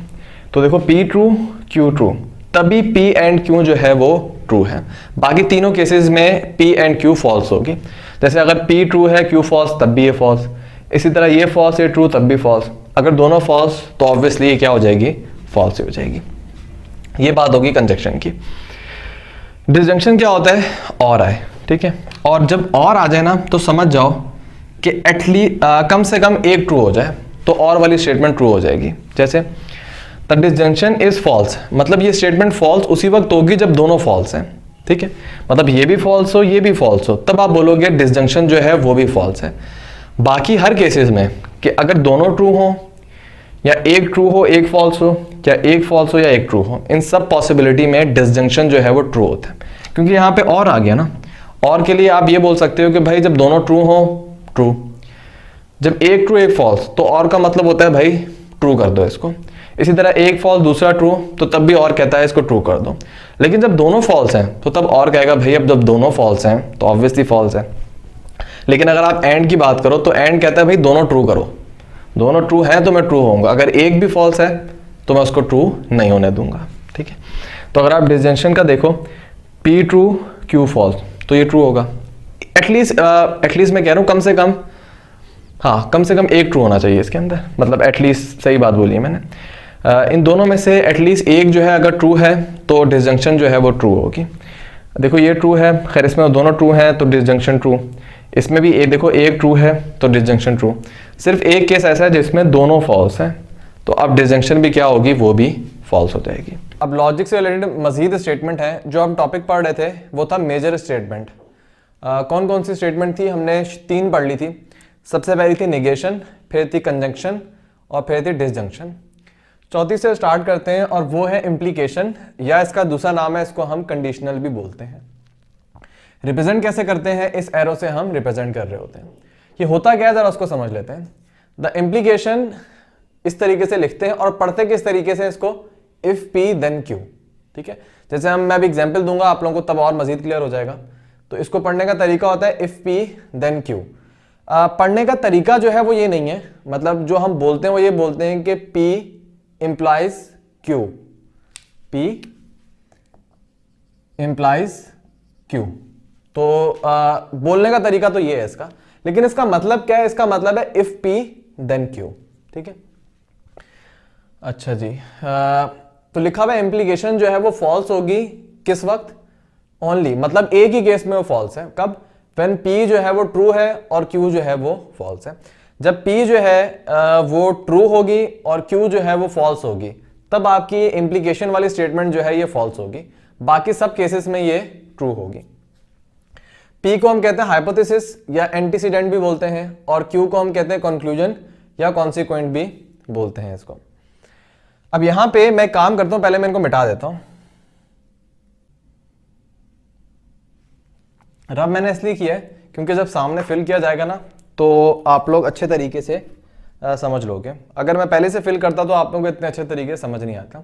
तो देखो P ट्रू, Q ट्रू, तभी P एंड Q जो है वो ट्रू है। बाकी तीनों केसेस में P एंड Q फॉल्स होगी। जैसे अगर P ट्रू है, Q फॉल्स, तब भी ये फॉल्स। इसी तरह ये फॉल्स, ये ट्रू, तब भी फॉल्स। अगर दोनों फॉल्स तो ऑब्वियसली ये क्या हो जाएगी, फॉल्स हो जाएगी। ये बात होगी कंजंक्शन की। डिसजंक्शन क्या होता है, और आए, ठीक है। और जब और आ जाए ना तो समझ जाओ कि एटलीस्ट कम से कम एक ट्रू हो जाए तो और वाली स्टेटमेंट ट्रू हो जाएगी। जैसे द डिसजंक्शन इज फॉल्स, मतलब ये स्टेटमेंट फॉल्स उसी वक्त होगी जब दोनों फॉल्स हैं, ठीक है। मतलब ये भी फॉल्स हो, ये भी फॉल्स हो, तब आप बोलोगे डिसजंक्शन जो है वो भी फॉल्स है। बाकी हर केसेस में कि अगर दोनों ट्रू हो, या एक ट्रू हो एक फॉल्स हो, या एक फॉल्स हो या एक ट्रू हो, इन सब पॉसिबिलिटी में डिसजंक्शन जो है वो ट्रू होता है। क्योंकि यहाँ पे और आ गया ना, और के लिए आप ये बोल सकते हो कि भाई जब दोनों ट्रू हो, ट्रू, जब एक ट्रू एक फॉल्स, तो और का मतलब होता है भाई ट्रू कर दो इसको। इसी तरह एक फॉल्स दूसरा ट्रू, तो तब भी और कहता है इसको ट्रू कर दो। लेकिन जब दोनों फॉल्स हैं तो तब और कहेगा भाई अब जब दोनों फॉल्स हैं तो ऑब्वियसली फॉल्स है। लेकिन अगर आप एंड की बात करो तो एंड कहता है भाई दोनों ट्रू करो, दोनों ट्रू हैं तो मैं ट्रू होऊंगा, अगर एक भी फॉल्स है तो मैं उसको ट्रू नहीं होने दूंगा, ठीक है। तो अगर आप डिसजंक्शन का देखो, P ट्रू, Q फॉल्स, तो ये ट्रू होगा। एटलीस्ट मैं कह रहा हूँ कम से कम, हाँ कम से कम एक ट्रू होना चाहिए इसके अंदर, मतलब एटलीस्ट, सही बात बोली है मैंने। इन दोनों में से एटलीस्ट एक जो है अगर ट्रू है तो डिसजंक्शन जो है वो ट्रू होगी। देखो ये ट्रू है, खैर इसमें दोनों ट्रू हैं तो डिसजंक्शन ट्रू, इसमें भी एक देखो एक ट्रू है तो डिसजंक्शन ट्रू। सिर्फ एक केस ऐसा है जिसमें दोनों फॉल्स हैं, तो अब डिसजंक्शन भी क्या होगी, वो भी फॉल्स हो जाएगी। अब लॉजिक से रिलेटेड मजीद स्टेटमेंट है। जो हम टॉपिक पढ़ रहे थे वो था मेजर स्टेटमेंट। कौन कौन सी स्टेटमेंट थी, हमने 3 पढ़ ली थी। सबसे पहली थी निगेशन, फिर थी कंजंक्शन और फिर थी डिसजंक्शन। चौथी से स्टार्ट करते हैं और वो है इम्प्लीकेशन, या इसका दूसरा नाम है, इसको हम कंडीशनल भी बोलते हैं। रिप्रेजेंट कैसे करते हैं, इस एरो से हम रिप्रेजेंट कर रहे होते हैं। ये होता क्या है जरा उसको समझ लेते हैं। द इम्प्लीकेशन इस तरीके से लिखते हैं और पढ़ते किस तरीके से इसको, इफ P then Q, ठीक है। जैसे मैं अभी एग्जांपल दूंगा आप लोगों को, तब और मजीद क्लियर हो जाएगा। तो इसको पढ़ने का तरीका होता है इफ P then Q। पढ़ने का तरीका जो है वो ये नहीं है, मतलब जो हम बोलते हैं वो ये बोलते हैं कि P implies Q, P implies Q। तो बोलने का तरीका तो ये है इसका, लेकिन इसका मतलब क्या है? इसका मतलब है if P then Q। ठीक है, अच्छा जी। तो लिखा हुआ इम्प्लीकेशन जो है वो फॉल्स होगी किस वक्त? ओनली, मतलब एक ही केस में वो फॉल्स है। कब? व्हेन P जो है वो ट्रू है और Q जो है वो फॉल्स है। जब P जो है वो ट्रू होगी और Q जो है वो फॉल्स होगी, तब आपकी इम्प्लीकेशन वाली स्टेटमेंट जो है ये फॉल्स होगी। बाकी सब केसेस में ये ट्रू होगी। P को हम कहते हैं हाइपोथेसिस या एंटीसीडेंट भी बोलते हैं, और Q को हम कहते हैं कंक्लूजन या कॉन्सिक्वेंट भी बोलते हैं इसको। अब यहां पे मैं काम करता हूं, पहले मैं इनको मिटा देता हूं। रब मैंने इसलिए किया है क्योंकि जब सामने फिल किया जाएगा ना तो आप लोग अच्छे तरीके से समझ लोगे। अगर मैं पहले से फिल करता तो आप लोगों को इतने अच्छे तरीके से समझ नहीं आता।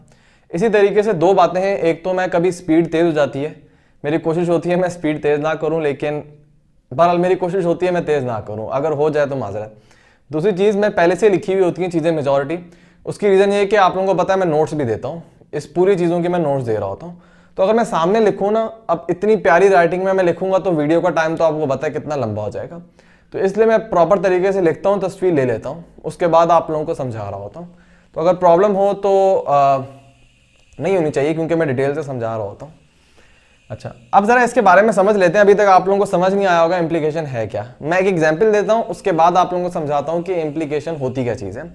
इसी तरीके से दो बातें हैं, एक तो मैं कभी स्पीड तेज हो जाती है, मेरी कोशिश होती है मैं स्पीड तेज ना करूं, लेकिन बहरहाल मेरी कोशिश होती है मैं तेज ना करूं, अगर हो जाए तो माजरत। दूसरी चीज़, मैं पहले से लिखी हुई होती हैं चीज़ें मेजॉरिटी। उसकी रीज़न ये है कि आप लोगों को पता है मैं नोट्स भी देता हूँ, इस पूरी चीज़ों की मैं नोट्स दे रहा होता हूँ। तो अगर मैं सामने लिखूँ ना, अब इतनी प्यारी राइटिंग में मैं लिखूंगा तो वीडियो का टाइम तो आपको पता है कितना लंबा हो जाएगा। तो इसलिए मैं प्रॉपर तरीके से लिखता हूँ, तस्वीर ले लेता हूँ, उसके बाद आप लोगों को समझा रहा होता हूँ। तो अगर प्रॉब्लम हो तो नहीं होनी चाहिए, क्योंकि मैं डिटेल से समझा रहा होता हूँ। अच्छा, अब जरा इसके बारे में समझ लेते हैं। अभी तक आप लोगों को समझ नहीं आया होगा इम्प्लीकेशन है क्या। मैं एक एग्जाम्पल देता हूँ, उसके बाद आप लोगों को समझाता हूँ कि इम्प्लीकेशन होती क्या चीज़ है।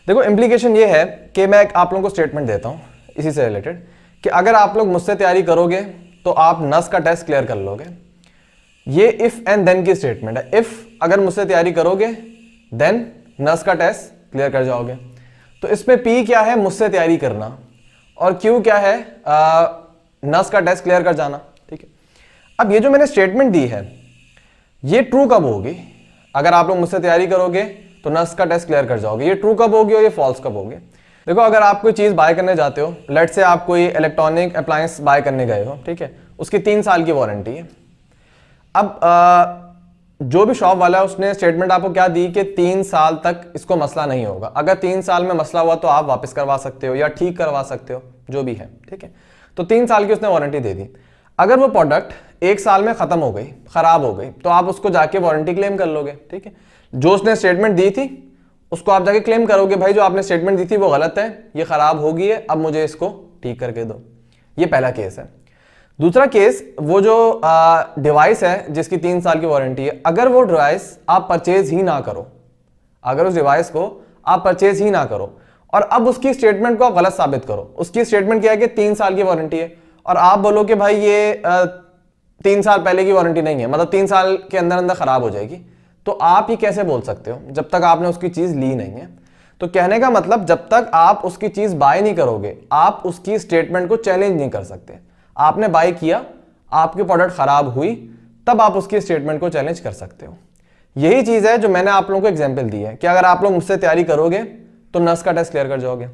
देखो, इम्प्लीकेशन ये है कि मैं आप लोगों को स्टेटमेंट देता हूँ इसी से रिलेटेड, कि अगर आप लोग मुझसे तैयारी करोगे तो आप नस का टेस्ट क्लियर कर लोगे। ये इफ एंड देन की स्टेटमेंट है। इफ, अगर मुझसे तैयारी करोगे, देन नस का टेस्ट क्लियर कर जाओगे। तो इसमें P क्या है? मुझसे तैयारी करना, और Q क्या है? नस का टेस्ट क्लियर कर जाना। ठीक है, अब ये जो मैंने स्टेटमेंट दी है ये ट्रू कब होगी? अगर आप लोग मुझसे तैयारी करोगे तो नस का टेस्ट क्लियर कर जाओगे, ये ट्रू कब होगी और ये फॉल्स कब होगी? देखो, अगर आप कोई चीज़ बाय करने जाते हो, लेट से आप कोई इलेक्ट्रॉनिक अप्लायंस बाय करने गए हो, ठीक है, उसकी 3 साल की वारंटी है। अब जो भी शॉप वाला है उसने स्टेटमेंट आपको क्या दी कि 3 साल तक इसको मसला नहीं होगा। अगर 3 साल में मसला हुआ तो आप वापस करवा सकते हो या ठीक करवा सकते हो, जो भी है। ठीक है, तो 3 साल की उसने वारंटी दे दी। अगर वो प्रोडक्ट 1 साल में खत्म हो गई, खराब हो गई, तो आप उसको जाके वारंटी क्लेम कर लोगे। ठीक है, जो उसने स्टेटमेंट दी थी उसको आप जाके क्लेम करोगे, भाई जो आपने स्टेटमेंट दी थी वो गलत है, ये खराब हो गई है, अब मुझे इसको ठीक करके दो। ये पहला केस है। दूसरा केस, वो जो डिवाइस है जिसकी 3 साल की वारंटी है, अगर वो डिवाइस आप परचेज ही ना करो, अगर उस डिवाइस को आप परचेज ही ना करो और अब उसकी स्टेटमेंट को आप गलत साबित करो। उसकी स्टेटमेंट क्या है कि 3 साल की वारंटी है, और आप बोलो कि भाई ये 3 साल पहले की वारंटी नहीं है, मतलब 3 साल के अंदर अंदर खराब हो जाएगी, तो आप ये कैसे बोल सकते हो जब तक आपने उसकी चीज ली नहीं है? तो कहने का मतलब, जब तक आप उसकी चीज बाय नहीं करोगे आप उसकी स्टेटमेंट को चैलेंज नहीं कर सकते। आपने बाय किया, आपकी प्रोडक्ट खराब हुई, तब आप उसकी स्टेटमेंट को चैलेंज कर सकते हो। यही चीज है जो मैंने आप लोगों को एग्जाम्पल दी है कि अगर आप लोग मुझसे तैयारी करोगे तो नस का टेस्ट क्लियर कर जाओगे।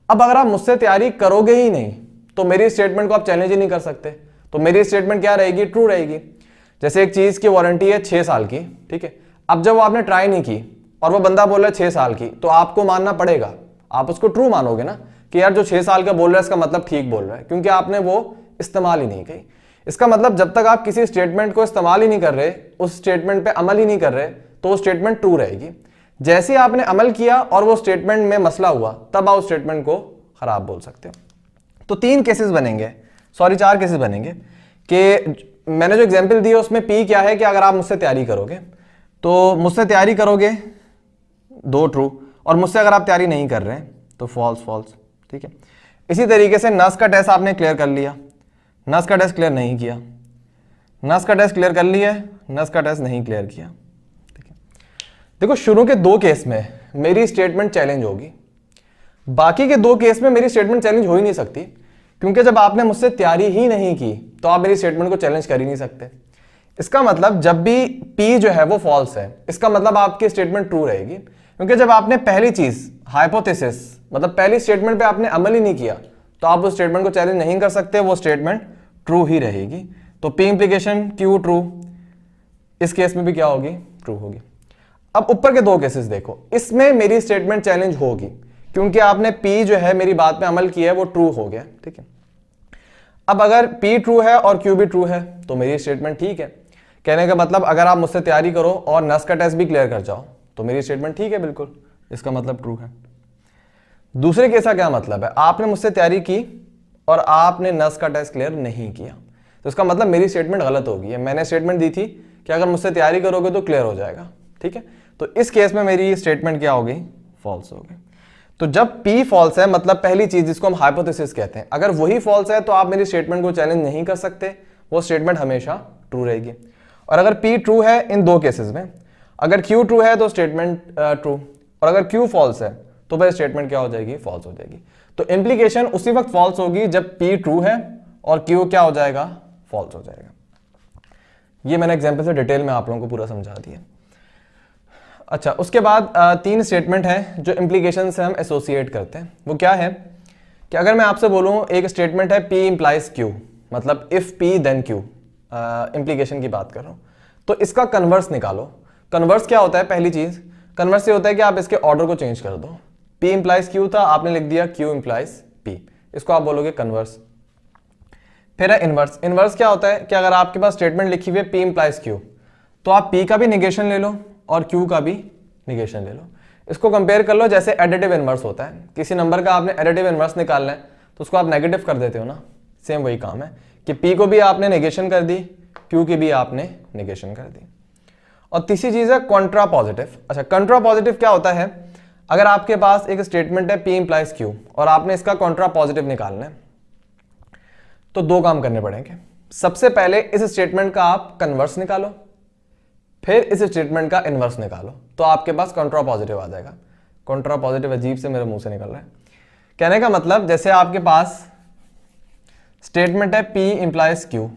अब अगर आप मुझसे तैयारी करोगे ही नहीं तो मेरी स्टेटमेंट को आप चैलेंज ही नहीं कर सकते, तो मेरी स्टेटमेंट क्या रहेगी? ट्रू रहेगी। जैसे एक चीज की वारंटी है 6 साल की, ठीक है, अब जब वो आपने ट्राई नहीं की और वो बंदा बोल रहा है 6 साल की, तो आपको मानना पड़ेगा, आप उसको ट्रू मानोगे ना कि यार जो 6 साल का बोल रहा है इसका मतलब ठीक बोल रहा है, क्योंकि आपने वो इस्तेमाल ही नहीं की। इसका मतलब जब तक आप किसी स्टेटमेंट को इस्तेमाल ही नहीं कर रहे, उस स्टेटमेंट पे अमल ही नहीं कर रहे, तो वो स्टेटमेंट ट्रू रहेगी। जैसे ही आपने अमल किया और वो स्टेटमेंट में मसला हुआ, तब आप उस स्टेटमेंट को खराब बोल सकते हो। तो 3 केसेस बनेंगे, सॉरी 4 केसेस बनेंगे कि मैंने जो एग्जाम्पल दी है उसमें P क्या है कि अगर आप मुझसे तैयारी करोगे, तो मुझसे तैयारी करोगे 2 ट्रू, और मुझसे अगर आप तैयारी नहीं कर रहे हैं तो फॉल्स फॉल्स। ठीक है, इसी तरीके से नस का टेस्ट आपने क्लियर कर लिया, नस का टेस्ट क्लियर नहीं किया, नस का टेस्ट क्लियर कर लिया, नस का टेस्ट नहीं क्लियर किया। ठीक है, देखो शुरू के 2 केस में मेरी स्टेटमेंट चैलेंज होगी, बाकी के 2 केस में मेरी स्टेटमेंट चैलेंज हो ही नहीं सकती, क्योंकि जब आपने मुझसे तैयारी ही नहीं की तो आप मेरी स्टेटमेंट को चैलेंज कर ही नहीं सकते। इसका मतलब जब भी P जो है वो फॉल्स है, इसका मतलब आपकी स्टेटमेंट ट्रू रहेगी, क्योंकि जब आपने पहली चीज हाइपोथेसिस, मतलब पहली स्टेटमेंट पे आपने अमल ही नहीं किया, तो आप उस स्टेटमेंट को चैलेंज नहीं कर सकते, वो स्टेटमेंट ट्रू ही रहेगी। तो P इंप्लीकेशन Q ट्रू, इस केस में भी क्या होगी? ट्रू होगी। अब ऊपर के 2 केसेस देखो, इसमें मेरी स्टेटमेंट चैलेंज होगी क्योंकि आपने P जो है मेरी बात पे अमल किया है, वो ट्रू हो गया। ठीक है, अब अगर P ट्रू है और Q भी ट्रू है तो मेरी स्टेटमेंट ठीक है। कहने का मतलब अगर आप मुझसे तैयारी करो और नस का टेस्ट भी क्लियर कर जाओ तो मेरी स्टेटमेंट ठीक है, बिल्कुल, इसका मतलब ट्रू है। दूसरे केस का क्या मतलब है, आपने मुझसे तैयारी की और आपने नस का टेस्ट क्लियर नहीं किया तो इसका मतलब मेरी स्टेटमेंट गलत होगी है। मैंने स्टेटमेंट दी थी कि अगर मुझसे तैयारी करोगे तो क्लियर हो जाएगा, ठीक है। तो इस केस में मेरी स्टेटमेंट क्या होगी, फॉल्स होगी। तो जब P फॉल्स है मतलब पहली चीज जिसको हम हाइपोथेसिस कहते हैं, अगर वही फॉल्स है तो आप मेरी स्टेटमेंट को चैलेंज नहीं कर सकते, वो स्टेटमेंट हमेशा ट्रू रहेगी। और अगर P ट्रू है इन दो केसेस में, अगर Q ट्रू है तो स्टेटमेंट ट्रू, और अगर Q फॉल्स है तो वह स्टेटमेंट क्या हो जाएगी, फॉल्स हो जाएगी। तो इंप्लीकेशन उसी वक्त फॉल्स होगी जब P ट्रू है और Q क्या हो जाएगा, फॉल्स हो जाएगा। ये मैंने एग्जाम्पल से डिटेल में आप लोगों को पूरा समझा दिया। अच्छा, उसके बाद तीन स्टेटमेंट हैं जो इंप्लीकेशन से हम एसोसिएट करते हैं। वो क्या है कि अगर मैं आपसे बोलूं एक स्टेटमेंट है P इंप्लाइज Q, मतलब if P then Q, implication की बात कर रहा हूं, तो इसका कन्वर्स निकालो। कन्वर्स क्या होता है, पहली चीज कन्वर्स ये होता है कि आप इसके ऑर्डर को चेंज कर दो। P इंप्लाइज Q था, आपने लिख दिया Q इंप्लाइज P, इसको आप बोलोगे कन्वर्स। फिर है इनवर्स। इनवर्स क्या होता है कि अगर आपके पास स्टेटमेंट लिखी हुई है P इंप्लाइज Q, तो आप P का भी निगेशन ले लो और Q का भी निगेशन ले लो। इसको कंपेयर कर लो जैसे एडिटिव इनवर्स होता है, किसी नंबर का आपने एडिटिव इनवर्स निकालना है तो उसको आप नेगेटिव कर देते हो ना, सेम वही काम है कि P को भी आपने निगेशन कर दी, Q की भी आपने निगेशन कर दी। और तीसरी चीज है कॉन्ट्रा पॉजिटिव। अच्छा, कॉन्ट्रा पॉजिटिव क्या होता है, अगर आपके पास एक स्टेटमेंट है P इंप्लाइज Q और आपने इसका कॉन्ट्रा पॉजिटिव निकालना है तो दो काम करने पड़ेंगे। सबसे पहले इस स्टेटमेंट का आप कन्वर्स निकालो, फिर इस स्टेटमेंट का इनवर्स निकालो, तो आपके पास कॉन्ट्रा पॉजिटिव आ जाएगा। कॉन्ट्रा पॉजिटिव अजीब से मेरे मुंह से निकल रहा है। कहने का मतलब जैसे आपके पास स्टेटमेंट है P इंप्लाइज Q,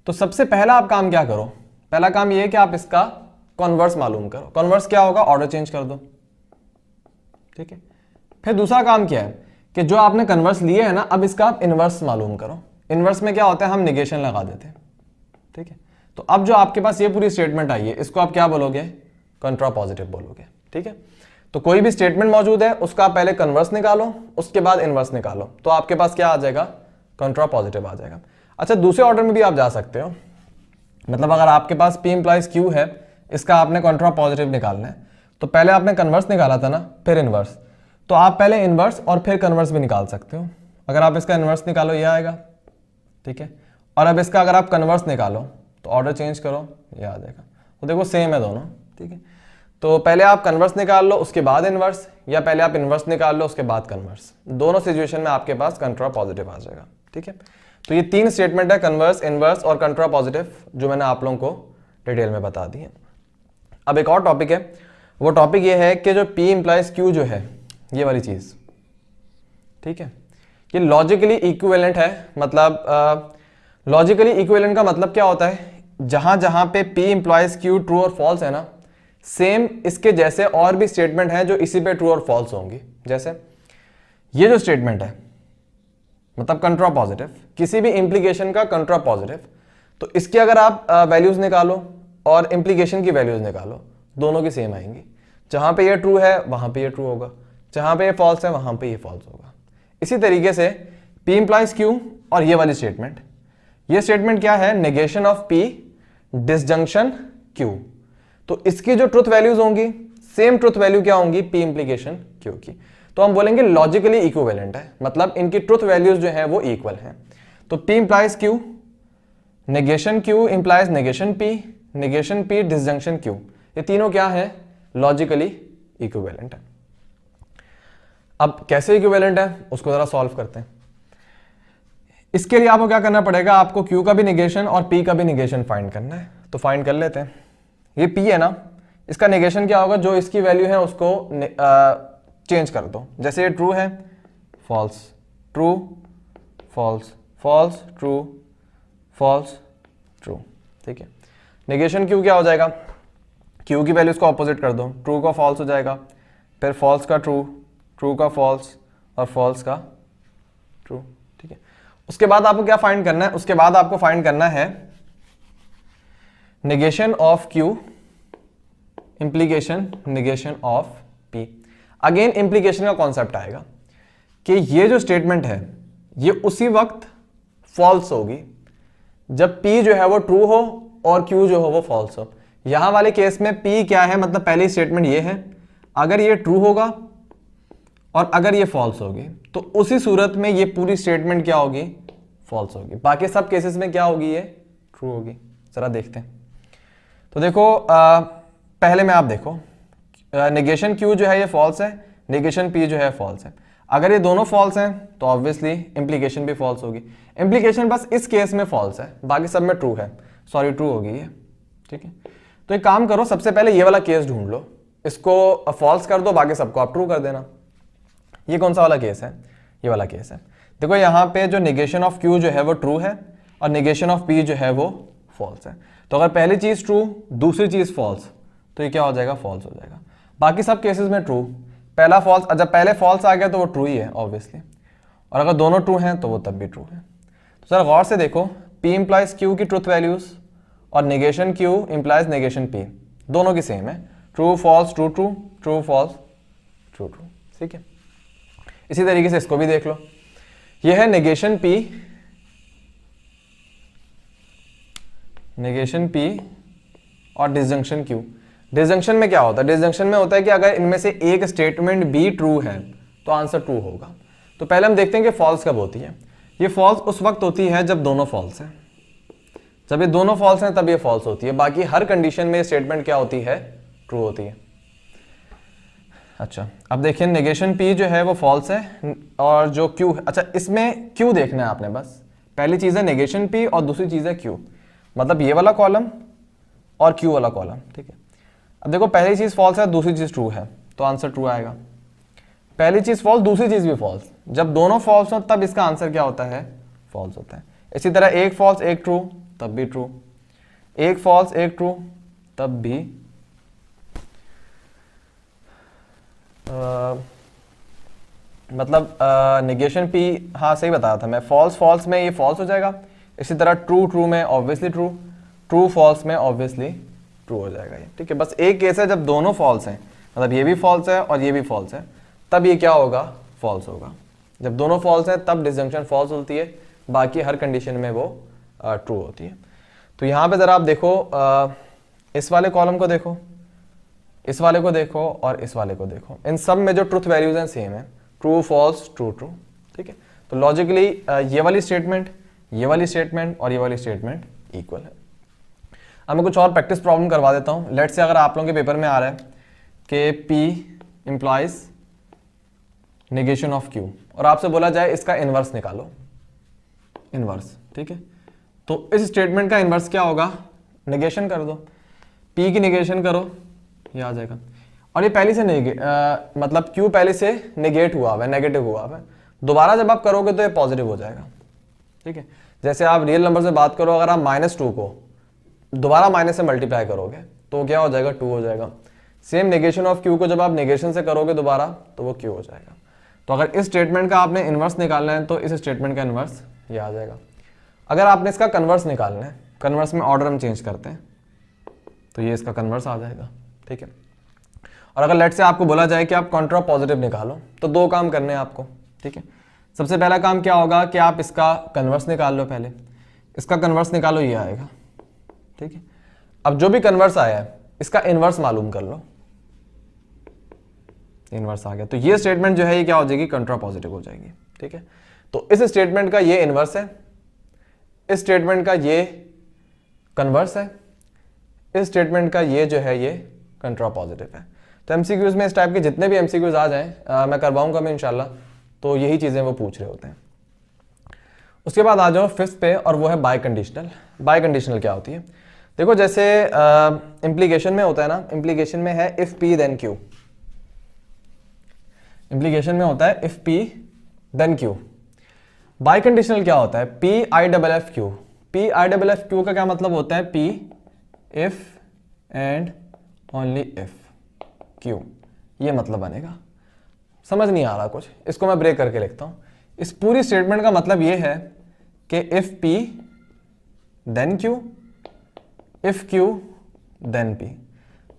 तो सबसे पहला आप काम क्या करो, पहला काम ये है कि आप इसका कॉन्वर्स मालूम करो। कॉन्वर्स क्या होगा, ऑर्डर चेंज कर दो, ठीक है। फिर दूसरा काम क्या है कि जो आपने कन्वर्स लिए है ना, अब इसका आप इनवर्स मालूम करो। इनवर्स में क्या होता है, हम निगेशन लगा देते हैं, ठीक है। तो अब जो आपके पास ये पूरी स्टेटमेंट आई है इसको आप क्या बोलोगे, कॉन्ट्रा पॉजिटिव बोलोगे, ठीक है। तो कोई भी स्टेटमेंट मौजूद है उसका आप पहले कन्वर्स निकालो, उसके बाद इनवर्स निकालो, तो आपके पास क्या आ जाएगा, कॉन्ट्रा पॉजिटिव आ जाएगा। अच्छा, दूसरे ऑर्डर में भी आप जा सकते हो, मतलब अगर आपके पास P इंप्लाइज Q है, इसका आपने कॉन्ट्रा पॉजिटिव निकालना है, तो पहले आपने कन्वर्स निकाला था ना, फिर इनवर्स, तो आप पहले इनवर्स और फिर कन्वर्स भी निकाल सकते हो। अगर आप इसका इनवर्स निकालो ये आएगा, ठीक है। और अब इसका अगर आप कन्वर्स निकालो तो ऑर्डर चेंज करो, ये आ जाएगा। तो देखो सेम है दोनों, ठीक है। तो पहले आप कन्वर्स निकाल लो उसके बाद इनवर्स, या पहले आप इनवर्स निकाल लो उसके बाद कन्वर्स, दोनों सिचुएशन में आपके पास कॉन्ट्रा पॉजिटिव आ जाएगा, ठीक है। तो ये तीन स्टेटमेंट है, कन्वर्स, इनवर्स और कॉन्ट्रा पॉजिटिव, जो मैंने आप लोगों को डिटेल में बता दी है। अब एक और टॉपिक है, वो टॉपिक ये है कि जो P इंप्लाइज Q जो है, ये वाली चीज, ठीक है, ये लॉजिकली इक्विवेलेंट है। मतलब लॉजिकली इक्विवेलेंट का मतलब क्या होता है, जहां जहां पे P इंप्लाइज Q ट्रू और फॉल्स है ना, सेम इसके जैसे और भी स्टेटमेंट हैं जो इसी पे ट्रू और फॉल्स होंगी। जैसे ये जो स्टेटमेंट है, मतलब कंट्रा पॉजिटिव, किसी भी इंप्लीकेशन का कंट्रा पॉजिटिव, तो इसकी अगर आप वैल्यूज निकालो और इंप्लीकेशन की वैल्यूज निकालो, दोनों की सेम आएंगी। जहां पे ये ट्रू है वहां पे ये ट्रू होगा, जहां पे ये फॉल्स है वहां पे ये फॉल्स होगा। इसी तरीके से P इंप्लाइज Q और ये वाली स्टेटमेंट, ये स्टेटमेंट क्या है, negation of P disjunction Q, तो इसकी जो ट्रुथ वैल्यूज होंगी सेम ट्रुथ वैल्यू क्या होंगी, P इंप्लीकेशन Q की, तो हम बोलेंगे लॉजिकली इक्विवेलेंट है, मतलब इनकी ट्रुथ वैल्यूज जो है वो इक्वल है। तो P implies Q, negation Q implies negation P, negation P disjunction Q, ये तीनों क्या है, लॉजिकली इक्विवेलेंट है। अब कैसे इक्विवेलेंट है उसको जरा सॉल्व करते हैं। इसके लिए आपको क्या करना पड़ेगा, आपको Q का भी निगेशन और P का भी निगेशन फाइंड करना है। तो फाइंड कर लेते हैं। ये P है ना, इसका निगेशन क्या होगा, जो इसकी वैल्यू है उसको चेंज कर दो। जैसे ये ट्रू है, false, true, false, false, true, false, true, ठीक है। निगेशन Q क्या हो जाएगा, Q की वैल्यूज को ऑपोजिट कर दो, ट्रू का फॉल्स हो जाएगा, फिर फॉल्स का ट्रू, ट्रू का फॉल्स और फॉल्स का ट्रू, ठीक है। उसके बाद आपको क्या फाइंड करना है, उसके बाद आपको फाइंड करना है negation of Q implication negation of P। Again implication का कॉन्सेप्ट आएगा कि ये जो स्टेटमेंट है ये उसी वक्त फॉल्स होगी जब P जो है वो ट्रू हो और Q जो हो वो फॉल्स हो। यहां वाले केस में P क्या है, मतलब पहली स्टेटमेंट ये है, अगर ये ट्रू होगा और अगर ये फॉल्स होगी तो उसी सूरत में ये पूरी स्टेटमेंट क्या होगी, फॉल्स होगी। बाकी सब केसेस में क्या होगी, ये ट्रू होगी। जरा देखते हैं। तो देखो पहले में आप देखो नेगेशन Q जो है ये फॉल्स है, नेगेशन P जो है फॉल्स है। अगर ये दोनों फॉल्स हैं तो ऑब्वियसली इंप्लीकेशन भी फॉल्स होगी। इंप्लीकेशन बस इस केस में फॉल्स है, बाकी सब में ट्रू है, सॉरी ट्रू होगी ये, ठीक है। तो एक काम करो, सबसे पहले ये वाला केस ढूंढ लो, इसको फॉल्स कर दो, बाकी सबको आप ट्रू कर देना। ये कौन सा वाला केस है, ये वाला केस है। देखो यहाँ पे जो नेगेशन ऑफ Q जो है वो ट्रू है और नेगेशन ऑफ P जो है वो फॉल्स है। तो अगर पहली चीज ट्रू दूसरी चीज फॉल्स तो ये क्या हो जाएगा, फॉल्स हो जाएगा। बाकी सब केसेस में ट्रू, पहला फॉल्स, जब पहले फॉल्स आ गया तो वो ट्रू ही है ऑब्वियसली, और अगर दोनों ट्रू हैं तो वो तब भी ट्रू है। तो सर गौर से देखो, P इंप्लाइज Q की ट्रूथ वैल्यूज और negation Q implies negation P, दोनों की सेम है, true false true true, true false true true, ठीक है। इसी तरीके से इसको भी देख लो, ये है नेगेशन P, नेगेशन P और डिसजंक्शन Q। डिसजंक्शन में क्या होता है, डिसजंक्शन में होता है कि अगर इनमें से एक स्टेटमेंट भी ट्रू है तो आंसर ट्रू होगा। तो पहले हम देखते हैं कि फॉल्स कब होती है। ये फॉल्स उस वक्त होती है जब दोनों फॉल्स हैं, जब ये दोनों फॉल्स हैं तब ये फॉल्स होती है। बाकी हर कंडीशन में ये स्टेटमेंट क्या होती है, ट्रू होती है। अच्छा अब देखिए नेगेशन P जो है वो फॉल्स है और जो Q है, अच्छा इसमें Q देखना है आपने, बस पहली चीज है नेगेशन P और दूसरी चीज है Q, मतलब ये वाला कॉलम और Q वाला कॉलम, ठीक है। अब देखो पहली चीज फॉल्स है दूसरी चीज ट्रू है तो आंसर ट्रू आएगा। पहली चीज फॉल्स दूसरी चीज भी फॉल्स, जब दोनों फॉल्स हो तब इसका आंसर क्या होता है, फॉल्स होता है। इसी तरह एक फॉल्स एक ट्रू तब भी ट्रू, एक फॉल्स एक ट्रू तब भी मतलब नेगेशन P, हाँ सही बताया था मैं, फॉल्स फॉल्स में ये फॉल्स हो जाएगा। इसी तरह ट्रू ट्रू में ऑब्वियसली ट्रू, ट्रू फॉल्स में ऑब्वियसली ट्रू हो जाएगा ये, ठीक है। बस एक केस है जब दोनों फॉल्स हैं, मतलब ये भी फॉल्स है और ये भी फॉल्स है, तब ये क्या होगा, फॉल्स होगा। जब दोनों फॉल्स हैं तब डिसजंक्शन फॉल्स होती है, बाकी हर कंडीशन में वो ट्रू होती है। तो यहाँ पे ज़रा आप देखो, इस वाले कॉलम को देखो, इस वाले को देखो और इस वाले को देखो, इन सब में जो ट्रुथ वैल्यूज हैं सेम है, ट्रू फॉल्स ट्रू ट्रू, ठीक है। तो लॉजिकली ये वाली स्टेटमेंट, ये वाली स्टेटमेंट और ये वाली स्टेटमेंट इक्वल है। अब मैं कुछ और प्रैक्टिस प्रॉब्लम करवा देता हूँ। लेट्स से अगर आप लोगों के पेपर में आ रहा है कि P implies negation of Q और आपसे बोला जाए इसका इनवर्स निकालो, इनवर्स, ठीक है। तो इस स्टेटमेंट का इनवर्स क्या होगा, नेगेशन कर दो, P की नेगेशन करो, ये आ जाएगा। और ये पहले से मतलब Q पहले से नेगेट हुआ हुआ है, नेगेटिव हुआ हुआ है, दोबारा जब आप करोगे तो ये पॉजिटिव हो जाएगा, ठीक है। जैसे आप रियल नंबर से बात करो, अगर आप -2 को दोबारा माइनस से मल्टीप्लाई करोगे तो क्या हो जाएगा, 2 हो जाएगा। सेम नेगेशन ऑफ Q को जब आप नेगेशन से करोगे दोबारा तो वो Q हो जाएगा। तो अगर इस स्टेटमेंट का आपने इन्वर्स निकालना है तो इस स्टेटमेंट का इन्वर्स ये आ जाएगा। अगर आपने इसका कन्वर्स निकालना है, कन्वर्स में ऑर्डर हम चेंज करते हैं तो ये इसका कन्वर्स आ जाएगा, ठीक है। और अगर लेट से आपको बोला जाए कि आप कॉन्ट्रा पॉजिटिव निकालो तो दो काम करने हैं आपको, ठीक है। सबसे पहला काम क्या होगा कि आप इसका कन्वर्स निकाल लो, पहले इसका कन्वर्स निकालो, ये आएगा, ठीक है। अब जो भी कन्वर्स आया है इसका इनवर्स मालूम कर लो, इनवर्स आ गया तो ये स्टेटमेंट जो है ये क्या हो जाएगी, कंट्रा पॉजिटिव हो जाएगी, ठीक है। तो इस स्टेटमेंट का ये इनवर्स है, इस स्टेटमेंट का ये कन्वर्स है, इस स्टेटमेंट का ये जो है ये कंट्रा पॉजिटिव है। तो एमसीक्यूज में इस टाइप के जितने भी एमसीक्यूज आ जाएं मैं करवाऊंगा मैं इंशाल्लाह, तो यही चीजें वो पूछ रहे होते हैं। उसके बाद आ जाओ फिफ्थ पे और वो है बाय कंडीशनल। बाय कंडीशनल क्या होती है, देखो जैसे इंप्लीकेशन में होता है ना, इंप्लीकेशन में है if P then Q, implication में होता है if P then Q। Biconditional क्या होता है, PIFFQ। PIFFQ का क्या मतलब होता है, P if and only if Q, ये मतलब बनेगा। समझ नहीं आ रहा कुछ, इसको मैं ब्रेक करके लिखता हूं। इस पूरी स्टेटमेंट का मतलब ये है कि if P then Q, if Q then P।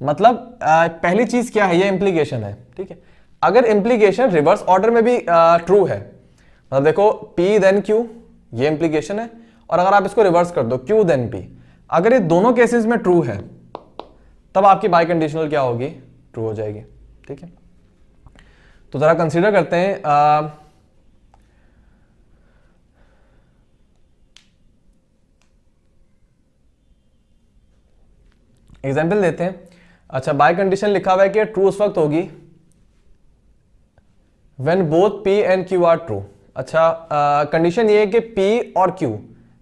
मतलब पहली चीज क्या है, ये इंप्लीकेशन है, ठीक है। अगर इंप्लीकेशन रिवर्स ऑर्डर में भी ट्रू है, मतलब देखो P देन Q, ये इंप्लीकेशन है। और अगर आप इसको रिवर्स कर दो Q देन P, अगर ये दोनों केसेस में ट्रू है तब आपकी बाई कंडीशनल क्या होगी, ट्रू हो जाएगी। ठीक है, तो जरा कंसीडर करते हैं एग्जाम्पल देते हैं। अच्छा, बाय कंडीशन लिखा हुआ है कि ट्रू उस वक्त होगी when both P and Q are true. अच्छा, कंडीशन ये है कि P और Q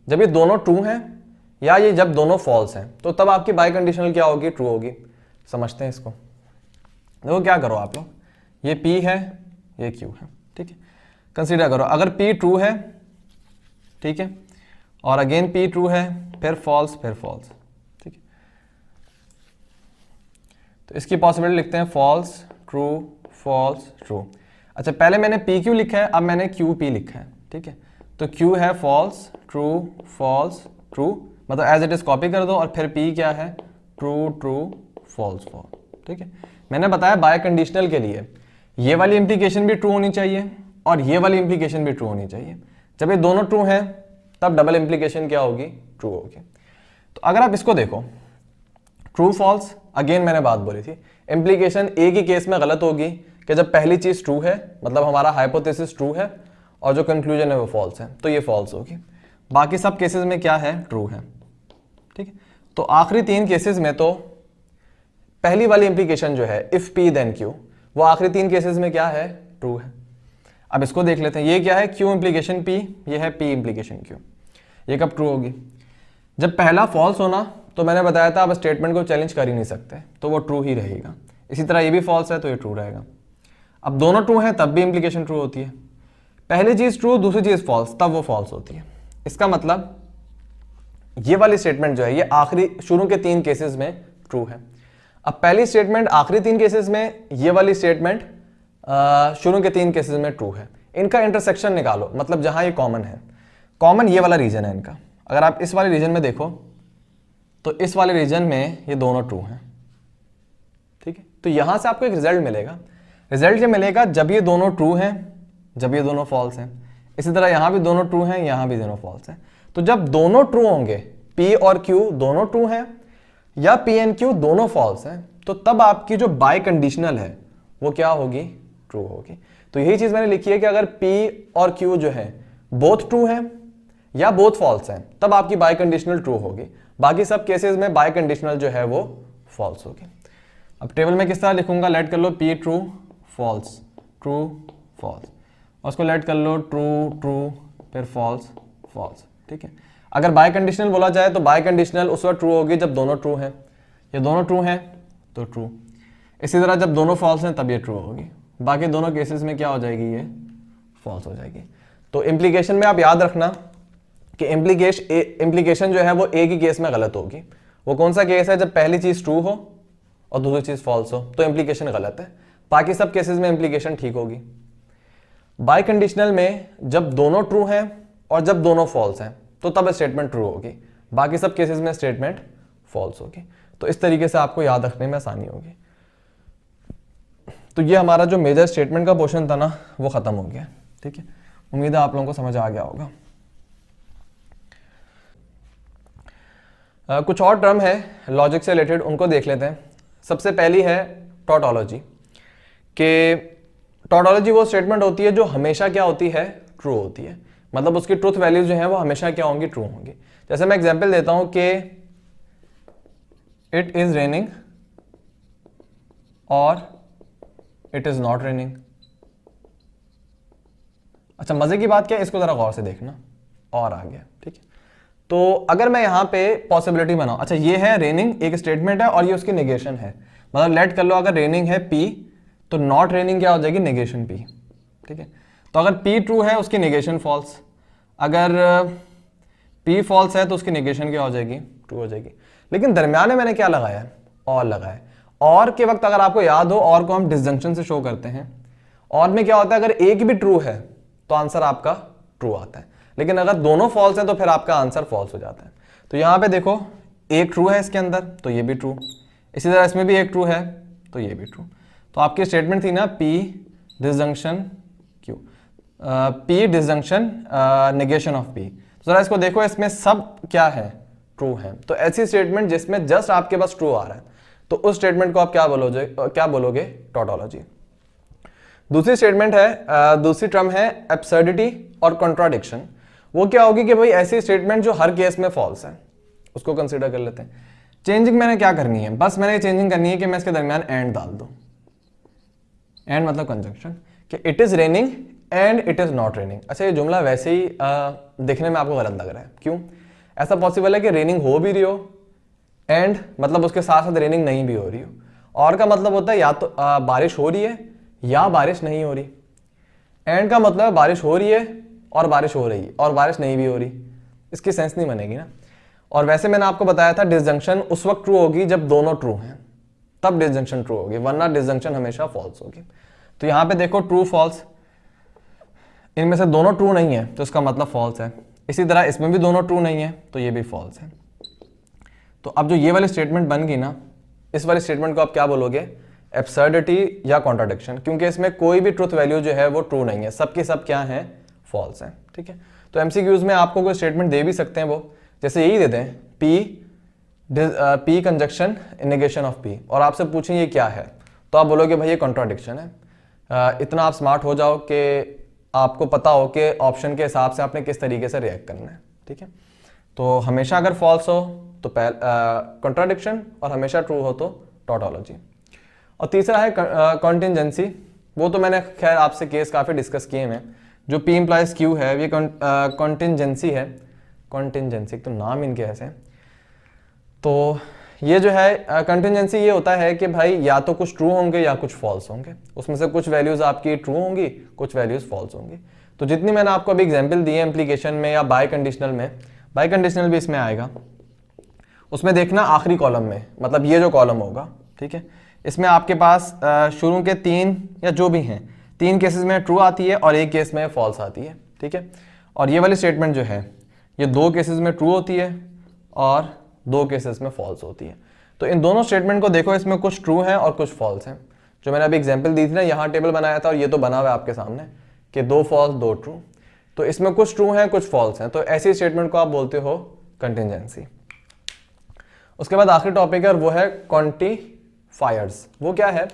जब ये दोनों ट्रू हैं या ये जब दोनों फॉल्स हैं तो तब आपकी बाय कंडीशनल क्या होगी, ट्रू होगी। समझते हैं इसको। देखो क्या करो आप लोग, ये P है ये Q है, ठीक है। कंसीडर करो अगर P ट्रू है, ठीक है, और अगेन P ट्रू है, फिर फॉल्स, ठीक है। तो इसकी पॉसिबिलिटी लिखते हैं फॉल्स ट्रू फॉल्स ट्रू। अच्छा, पहले मैंने PQ लिखा है, अब मैंने QP लिखा है, ठीक है। तो Q है फॉल्स ट्रू फॉल्स ट्रू, मतलब एज इट इज कॉपी कर दो, और फिर P क्या है, ट्रू ट्रू फॉल्स फॉल्स, ठीक है। मैंने बताया बाय कंडीशनल के लिए ये वाली इंप्लीकेशन भी ट्रू होनी चाहिए और ये वाली इंप्लीकेशन भी ट्रू होनी चाहिए। जब ये दोनों ट्रू हैं तब डबल इंप्लीकेशन क्या होगी, ट्रू होगी। तो अगर आप इसको देखो, ट्रू फॉल्स, अगेन मैंने बात बोली थी, इंप्लीकेशन एक ही केस में गलत होगी कि जब पहली चीज ट्रू है, मतलब हमारा हाइपोथेसिस ट्रू है और जो कंक्लूजन है वो फॉल्स है, तो ये फॉल्स होगी। बाकी सब केसेस में क्या है, ट्रू है, ठीक है। तो आखिरी तीन केसेस में तो पहली वाली इंप्लीकेशन जो है इफ P देन Q, वो आखिरी तीन केसेस में क्या है, ट्रू है। अब इसको देख लेते हैं, ये क्या है, Q इंप्लीकेशन P, ये है P इंप्लीकेशन Q। ये कब ट्रू होगी, जब पहला फॉल्स होना, तो मैंने बताया था आप स्टेटमेंट को चैलेंज कर ही नहीं सकते, तो वो ट्रू ही रहेगा। इसी तरह ये भी फॉल्स है तो ये ट्रू रहेगा। अब दोनों ट्रू हैं तब भी इंप्लीकेशन ट्रू होती है। पहली चीज ट्रू दूसरी चीज फॉल्स, तब वो फॉल्स होती है। इसका मतलब ये वाली स्टेटमेंट जो है ये आखिरी शुरू के तीन केसेस में ट्रू है। अब पहली स्टेटमेंट आखिरी तीन केसेस में, ये वाली स्टेटमेंट शुरू के तीन केसेस में ट्रू है। इनका इंटरसेक्शन निकालो, मतलब जहां ये कॉमन है, कॉमन ये वाला रीजन है इनका। अगर आप इस वाले रीजन में देखो तो इस वाले रीजन में ये दोनों ट्रू हैं, ठीक है। तो यहां से आपको एक रिजल्ट मिलेगा। रिजल्ट ये मिलेगा जब ये दोनों ट्रू हैं, जब ये दोनों फॉल्स हैं। इसी तरह यहां भी दोनों ट्रू हैं, यहां भी दोनों फॉल्स हैं। तो जब दोनों ट्रू होंगे, P और Q दोनों ट्रू हैं या P एंड Q दोनों फॉल्स हैं, तो तब आपकी जो बाय कंडीशनल है वो क्या होगी, ट्रू होगी। तो यही चीज मैंने लिखी है कि अगर P और Q जो है बोथ ट्रू हैं या बोथ फॉल्स हैं, तब आपकी बाय कंडीशनल ट्रू होगी। बाकी सब केसेस में बाय कंडीशनल जो है वो फॉल्स होगी। अब टेबल में किस तरह लिखूंगा, लेट कर लो P true false true false, और उसको लेट कर लो ट्रू ट्रू फिर फॉल्स फॉल्स, ठीक है। अगर बाय कंडीशनल बोला जाए तो बाय कंडीशनल उस वक्त ट्रू होगी जब दोनों ट्रू हैं। ये दोनों ट्रू हैं तो ट्रू। इसी तरह जब दोनों फॉल्स हैं तब ये ट्रू होगी। बाकी दोनों केसेस में क्या हो जाएगी, ये फॉल्स हो जाएगी। तो इम्प्लीकेशन में आप याद रखना कि इम्प्लीकेशन जो है वो एक ही केस में गलत होगी। वो कौन सा केस है, जब पहली चीज ट्रू हो और दूसरी चीज फॉल्स हो, तो इम्प्लीकेशन गलत है। बाकी सब केसेस में इम्प्लीकेशन ठीक होगी। बाय कंडीशनल में जब दोनों ट्रू हैं और जब दोनों फॉल्स हैं तो तब स्टेटमेंट ट्रू होगी। बाकी सब केसेस में स्टेटमेंट फॉल्स होगी। तो इस तरीके से आपको याद रखने में आसानी होगी। तो ये हमारा जो मेजर स्टेटमेंट का पोर्शन था ना, वो खत्म हो गया, ठीक है। उम्मीद है आप लोगों को समझ आ गया होगा। कुछ और टर्म है लॉजिक से रिलेटेड, उनको देख लेते हैं। सबसे पहली है टॉटोलॉजी। कि टॉटोलॉजी वो स्टेटमेंट होती है जो हमेशा क्या होती है, ट्रू होती है। मतलब उसकी ट्रूथ वैल्यूज जो हैं वो हमेशा क्या होंगी, ट्रू होंगी। जैसे मैं एग्जांपल देता हूं कि इट इज रेनिंग और इट इज नॉट रेनिंग। अच्छा, मजे की बात क्या है, इसको जरा गौर से देखना, और आ गया, ठीक है। तो अगर मैं यहां पे पॉसिबिलिटी बनाऊं, अच्छा ये है रेनिंग एक स्टेटमेंट है और ये उसकी नेगेशन है। मतलब लेट कर लो अगर रेनिंग है P तो नॉट रेनिंग क्या हो जाएगी, नेगेशन P, ठीक है। तो अगर P ट्रू है उसकी नेगेशन फॉल्स, अगर P फॉल्स है तो उसकी नेगेशन क्या हो जाएगी, ट्रू हो जाएगी। लेकिन दरमियान में मैंने क्या लगाया है, और लगाया है। और के वक्त अगर आपको याद हो, और को हम डिसजंक्शन से शो करते हैं। और में क्या होता है, अगर एक भी ट्रू है तो आंसर आपका ट्रू आता है, लेकिन अगर दोनों फॉल्स हैं तो फिर आपका आंसर फॉल्स हो जाता है। तो यहां पे देखो एक ट्रू है इसके अंदर तो ये भी ट्रू, इसी तरह इसमें भी एक ट्रू है तो ये भी ट्रू। तो आपकी स्टेटमेंट थी ना P disjunction Q। P disjunction negation of P। तो जरा इसको देखो, इसमें सब क्या है, ट्रू है। तो ऐसी स्टेटमेंट जिसमें जस्ट आपके पास ट्रू आ रहा है, तो उस स्टेटमेंट को आप क्या बोलोगे, टॉटोलॉजी। दूसरी स्टेटमेंट है, दूसरी टर्म है एब्सर्डिटी और कॉन्ट्राडिक्शन। वो क्या होगी कि भाई ऐसी स्टेटमेंट जो हर केस में फॉल्स है, उसको कंसीडर कर लेते हैं। चेंजिंग मैंने क्या करनी है, बस मैंने चेंजिंग करनी है कि मैं इसके दरमियान एंड डाल दूं। एंड मतलब कंजंक्शन, कि it is raining and it is not raining. अच्छा, ये जुमला वैसे ही दिखने में आपको गलत लग रहा है, क्यों? ऐसा पॉसिबल है कि रेनिंग हो भी रही हो एंड मतलब उसके साथ साथ रेनिंग नहीं भी हो रही हो। और का मतलब होता है या तो बारिश हो रही है या बारिश नहीं हो रही। एंड का मतलब है बारिश हो रही है और बारिश हो रही है और बारिश नहीं भी हो रही। इसकी सेंस नहीं बनेगी ना। और वैसे मैंने आपको बताया था डिसजंक्शन उस वक्त ट्रू होगी जब दोनों ट्रू हैं, तब डिसजंक्शन ट्रू होगी, वरना डिसजंक्शन हमेशा फॉल्स होगी। तो यहां पे देखो ट्रू फॉल्स, इनमें से दोनों ट्रू नहीं है तो इसका मतलब फॉल्स है। इसी तरह इसमें भी दोनों ट्रू नहीं है तो ये भी फॉल्स है। तो अब जो ये वाली स्टेटमेंट बन गई ना, इस वाली स्टेटमेंट को आप क्या बोलोगे, एब्सर्डिटी या कॉन्ट्राडिक्शन, क्योंकि इसमें कोई भी ट्रुथ वैल्यू जो है वो ट्रू नहीं है, सब के सब क्या है, फॉल्स है। ठीक है, तो एमसीक्यूज में आपको कोई स्टेटमेंट दे भी सकते हैं, वो जैसे यही दे दें, P conjunction negation of P, और आपसे पूछें ये क्या है, तो आप बोलोगे भाई ये कॉन्ट्राडिक्शन है। इतना आप स्मार्ट हो जाओ कि आपको पता हो कि ऑप्शन के हिसाब से आपने किस तरीके से रिएक्ट करना है। ठीक है, तो हमेशा अगर फॉल्स हो तो कॉन्ट्राडिक्शन और हमेशा ट्रू हो तो टॉटोलॉजी। और तीसरा है कॉन्टिंजेंसी। वो तो मैंने खैर आपसे केस काफ़ी डिस्कस किए हैं। जो P इम्प्लाइज Q है ये कॉन्टिंजेंसी है। कॉन्टिंजेंसी तो नाम इनके ऐसे हैं। तो ये जो है कंटिजेंसी ये होता है कि भाई या तो कुछ ट्रू होंगे या कुछ फॉल्स होंगे, उसमें से कुछ वैल्यूज आपकी ट्रू होंगी, कुछ वैल्यूज फॉल्स होंगी। तो जितनी मैंने आपको अभी एग्जांपल दी है इम्प्लीकेशन में या बाय कंडीशनल में, बाय कंडीशनल भी इसमें आएगा, उसमें देखना आखिरी कॉलम में, मतलब ये जो कॉलम होगा, ठीक है, इसमें आपके पास शुरू के 3 या जो भी हैं 3 केसेस में ट्रू आती है और एक केस में फॉल्स आती है। ठीक है, और ये वाली स्टेटमेंट जो है ये 2 केसेस में ट्रू होती है और 2 केसेस में फॉल्स होती है। तो इन दोनों स्टेटमेंट को देखो, इसमें कुछ ट्रू है और कुछ फॉल्स हैं। जो मैंने अभी एग्जांपल दी थी ना, यहाँ टेबल बनाया था और ये तो बना हुआ है आपके सामने कि 2 फॉल्स 2 ट्रू, तो इसमें कुछ ट्रू हैं कुछ फॉल्स हैं, तो ऐसी स्टेटमेंट को आप बोलते हो कंटिजेंसी। उसके बाद आखिरी टॉपिक है और वो है क्वांटिफायर्स। वो क्या है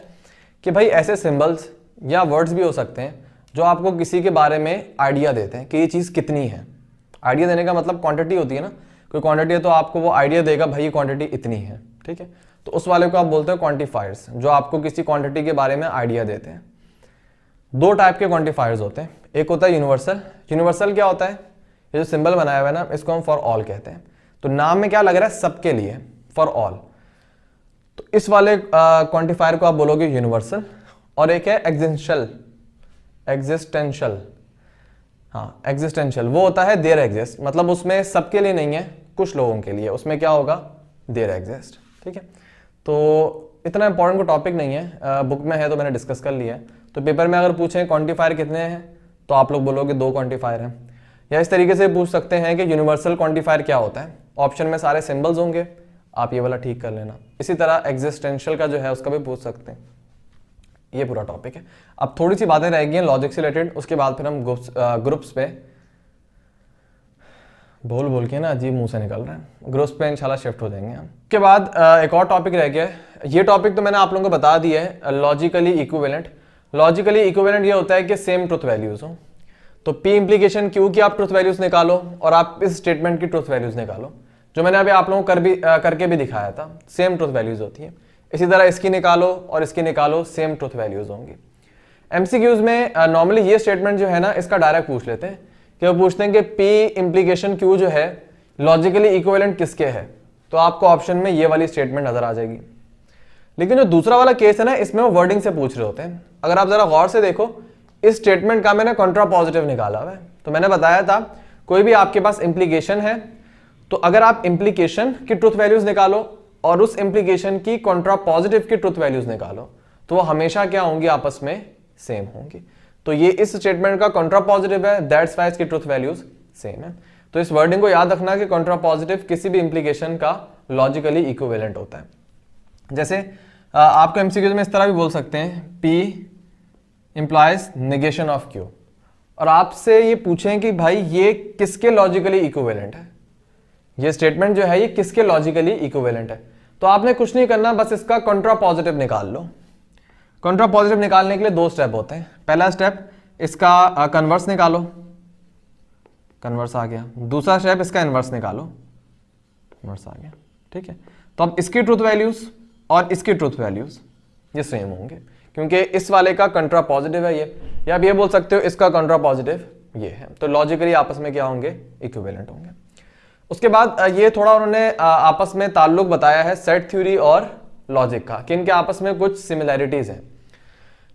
कि भाई ऐसे सिंबल्स या वर्ड्स भी हो सकते हैं जो आपको किसी के बारे में आइडिया देते हैं कि ये चीज़ कितनी है। आइडिया देने का मतलब क्वांटिटी होती है ना, कोई क्वांटिटी है तो आपको वो आइडिया देगा भाई ये क्वांटिटी इतनी है। ठीक है, तो उस वाले को आप बोलते हो क्वांटिफायर्स, जो आपको किसी क्वांटिटी के बारे में आइडिया देते हैं। 2 टाइप के क्वांटिफायर्स होते हैं, एक होता है यूनिवर्सल। यूनिवर्सल क्या होता है, ये जो सिंबल बनाया हुआ है ना, इसको हम फॉर ऑल कहते हैं। तो नाम में क्या लग रहा है, सबके लिए, फॉर ऑल। तो इस वाले क्वांटिफायर को आप बोलोगे यूनिवर्सल। और एक है एग्जिस्टेंशियल। हाँ, एग्जिस्टेंशियल वो होता है देयर एग्जिस्ट, मतलब उसमें सबके लिए नहीं है, कुछ लोगों के लिए, उसमें क्या होगा, देयर एग्जिस्ट। ठीक है, तो इतना इंपॉर्टेंट को टॉपिक नहीं है, बुक में है तो मैंने डिस्कस कर लिया है। तो पेपर में अगर पूछें क्वांटिफायर कितने हैं तो आप लोग बोलोगे 2 क्वांटिफायर हैं। या इस तरीके से पूछ सकते हैं कि यूनिवर्सल क्वांटिफायर क्या होता है, ऑप्शन में सारे सिंबल्स होंगे, आप ये वाला ठीक कर लेना। इसी तरह एग्जिस्टेंशियल का जो है उसका भी पूछ सकते हैं। ये पूरा टॉपिक है। अब थोड़ी सी बातें रहेगी लॉजिक से रिलेटेड, उसके बाद फिर हम ग्रुप्स पे बोल के ना अजीब मुंह से निकल रहा है, ग्रुप्स पे इंशाल्लाह शिफ्ट हो जाएंगे हम। उसके बाद एक और टॉपिक रह गया है। ये टॉपिक तो मैंने आप लोगों को बता दिया है, लॉजिकली इक्विवेलेंट। लॉजिकली इक्विवेलेंट ये होता है कि सेम ट्रुथ वैल्यूज हो। तो पी इम्प्लीकेशन क्यू की आप ट्रुथ वैल्यूज निकालो और आप इस स्टेटमेंट की ट्रुथ वैल्यूज निकालो, जो मैंने अभी आप लोगों को करके भी दिखाया था, सेम ट्रुथ वैल्यूज होती है। इसी तरह इसकी निकालो और इसकी निकालो, सेम ट्रुथ वैल्यूज होंगी। एमसीक्यूज में नॉर्मली ये स्टेटमेंट जो है ना, इसका डायरेक्ट पूछ लेते हैं कि वो पूछते हैं कि पी इम्प्लीकेशन क्यू जो है लॉजिकली इक्विवेलेंट किसके है, तो आपको ऑप्शन में ये वाली स्टेटमेंट नजर आ जाएगी। लेकिन जो दूसरा वाला केस है ना, इसमें वो वर्डिंग से पूछ रहे होते हैं। अगर आप जरा गौर से देखो, इस स्टेटमेंट का मैंने कॉन्ट्रा पॉजिटिव निकाला हुआ है। तो मैंने बताया था कोई भी आपके पास इम्प्लीकेशन है, तो अगर आप इम्प्लीकेशन की ट्रुथ वैल्यूज निकालो और उस इम्प्लीकेशन की कॉन्ट्रा पॉजिटिव की ट्रुथ वैल्यूज निकालो, तो वो हमेशा क्या होंगी, आपस में सेम होंगी। तो ये इस स्टेटमेंट का कॉन्ट्रा पॉजिटिव है, दैट्स वाई इसकी ट्रुथ वैल्यूज सेम है। तो इस वर्डिंग को याद रखना कि कॉन्ट्रा पॉजिटिव किसी भी इम्प्लीकेशन का लॉजिकली इक्विवेलेंट होता है। जैसे आपको एमसीक्यूज में इस तरह भी बोल सकते हैं, P implies negation of Q। और आपसे ये पूछें कि भाई ये किसके लॉजिकली इक्विवेलेंट है, ये स्टेटमेंट जो है ये किसके लॉजिकली इक्विवेलेंट है, तो आपने कुछ नहीं करना, बस इसका कंट्रा पॉजिटिव निकाल लो। कंट्रा पॉजिटिव निकालने के लिए 2 स्टेप होते हैं। पहला स्टेप इसका कन्वर्स निकालो, कन्वर्स आ गया। दूसरा स्टेप इसका इनवर्स निकालो, इनवर्स आ गया। ठीक है, तो अब इसकी ट्रूथ वैल्यूज और इसकी ट्रूथ वैल्यूज ये सेम होंगे, क्योंकि इस वाले का कंट्रा पॉजिटिव है ये, या आप ये बोल सकते हो इसका कंट्रा पॉजिटिव ये है, तो लॉजिकली आपस में क्या होंगे, इक्विवेलेंट होंगे। उसके बाद ये थोड़ा उन्होंने आपस में ताल्लुक बताया है सेट थ्योरी और लॉजिक का, कि इनके आपस में कुछ सिमिलैरिटीज हैं।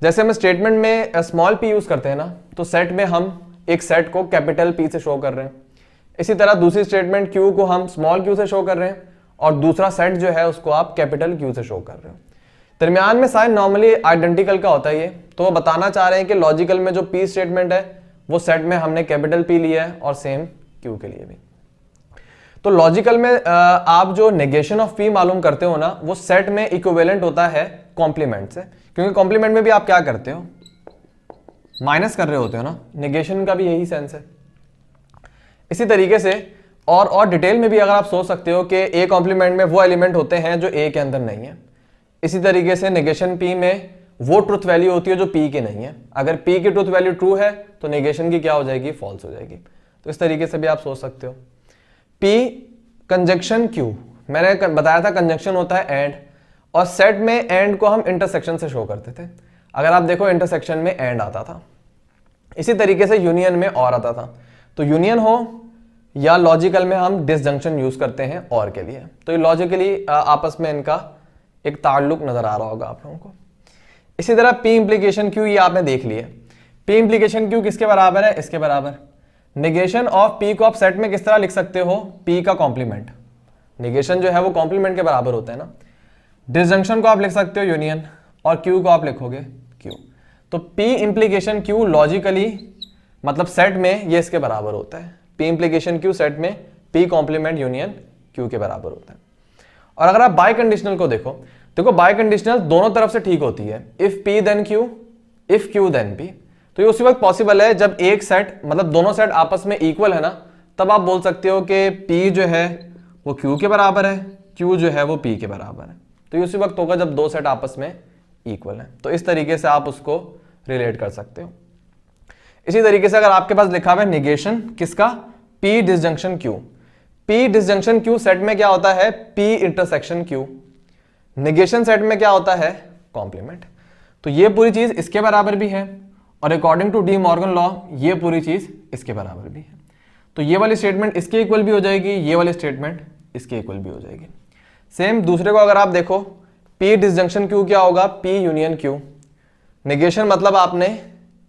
जैसे हम स्टेटमेंट में स्मॉल p यूज करते हैं ना, तो सेट में हम एक सेट को कैपिटल P से शो कर रहे हैं। इसी तरह दूसरी स्टेटमेंट Q को हम स्मॉल q से शो कर रहे हैं, और दूसरा सेट जो है उसको आप कैपिटल Q से शो कर रहे हो। दरमियान में साइन नॉर्मली आइडेंटिकल का होता है ये, तो वो बताना चाह रहे हैं कि लॉजिकल में जो P स्टेटमेंट है वो सेट में हमने कैपिटल P लिया है और सेम Q के लिए भी। तो लॉजिकल में आप जो नेगेशन ऑफ P मालूम करते हो ना, वो सेट में इक्विवेलेंट होता है कॉम्प्लीमेंट से, क्योंकि कॉम्प्लीमेंट में भी आप क्या करते हो, माइनस कर रहे होते हो ना, नेगेशन का भी यही सेंस है। इसी तरीके से और डिटेल में भी अगर आप सोच सकते हो कि ए कॉम्प्लीमेंट में वो एलिमेंट होते हैं जो ए के अंदर नहीं है, इसी तरीके से नेगेशन P में वो ट्रुथ वैल्यू होती है जो P की नहीं है। अगर P की ट्रुथ वैल्यू ट्रू है तो नेगेशन की क्या हो जाएगी, फॉल्स हो जाएगी। तो इस तरीके से भी आप सोच सकते हो। P कंजंक्शन Q, मैंने बताया था कंजंक्शन होता है एंड, और सेट में एंड को हम इंटरसेक्शन से शो करते थे। अगर आप देखो इंटरसेक्शन में एंड आता था, इसी तरीके से यूनियन में और आता था। तो यूनियन हो या लॉजिकल में हम डिसजंक्शन यूज करते हैं और के लिए। तो ये लॉजिकली आपस में इनका एक ताल्लुक नजर आ रहा होगा आप लोगों को। इसी तरह P इंप्लीकेशन Q ये आपने देख लिया। P इंप्लीकेशन Q किसके बराबर है, इसके बराबर। नेगेशन ऑफ P को आप सेट में किस तरह लिख सकते हो, P का कॉम्प्लीमेंट। नेगेशन जो है वो कॉम्प्लीमेंट के बराबर होता है ना। डिसजंक्शन को आप लिख सकते हो यूनियन, और Q को आप लिखोगे Q। तो P इंप्लीकेशन Q लॉजिकली मतलब सेट में ये इसके बराबर होता है। P इंप्लीकेशन Q सेट में P कॉम्प्लीमेंट यूनियन Q के बराबर होता है। और अगर आप बाय कंडीशनल को देखो बाय कंडीशनल दोनों तरफ से ठीक होती है। If P then Q, if Q then P। तो ये उसी वक्त पॉसिबल है जब एक सेट मतलब दोनों सेट आपस में इक्वल है ना, तब आप बोल सकते हो कि P जो है वो Q के बराबर है, Q जो है वो P के बराबर है। तो ये उसी वक्त होगा जब दो सेट आपस में इक्वल है। तो इस तरीके से आप उसको रिलेट कर सकते हो। इसी तरीके से अगर आपके पास लिखा हुआ है नेगेशन किसका, P disjunction Q। P disjunction Q set में क्या होता है, P intersection Q। Negation set में क्या होता है, कॉम्प्लीमेंट। तो ये पूरी चीज इसके बराबर भी है, और according to De Morgan law ये पूरी चीज इसके बराबर भी है। तो ये वाली स्टेटमेंट इसके इक्वल भी हो जाएगी, ये वाली स्टेटमेंट इसके इक्वल भी हो जाएगी। सेम दूसरे को अगर आप देखो, P डिसजंक्शन Q क्या होगा, P यूनियन Q। नेगेशन मतलब आपने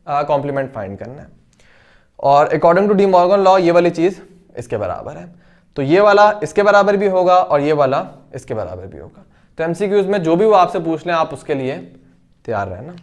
कॉम्प्लीमेंट फाइंड करना है, और according to De Morgan law ये वाली चीज इसके बराबर है। तो ये वाला इसके बराबर भी होगा और ये वाला इसके बराबर भी होगा। तो एमसीक्यूज में जो भी वो आपसे पूछ लें आप उसके लिए तैयार रहना।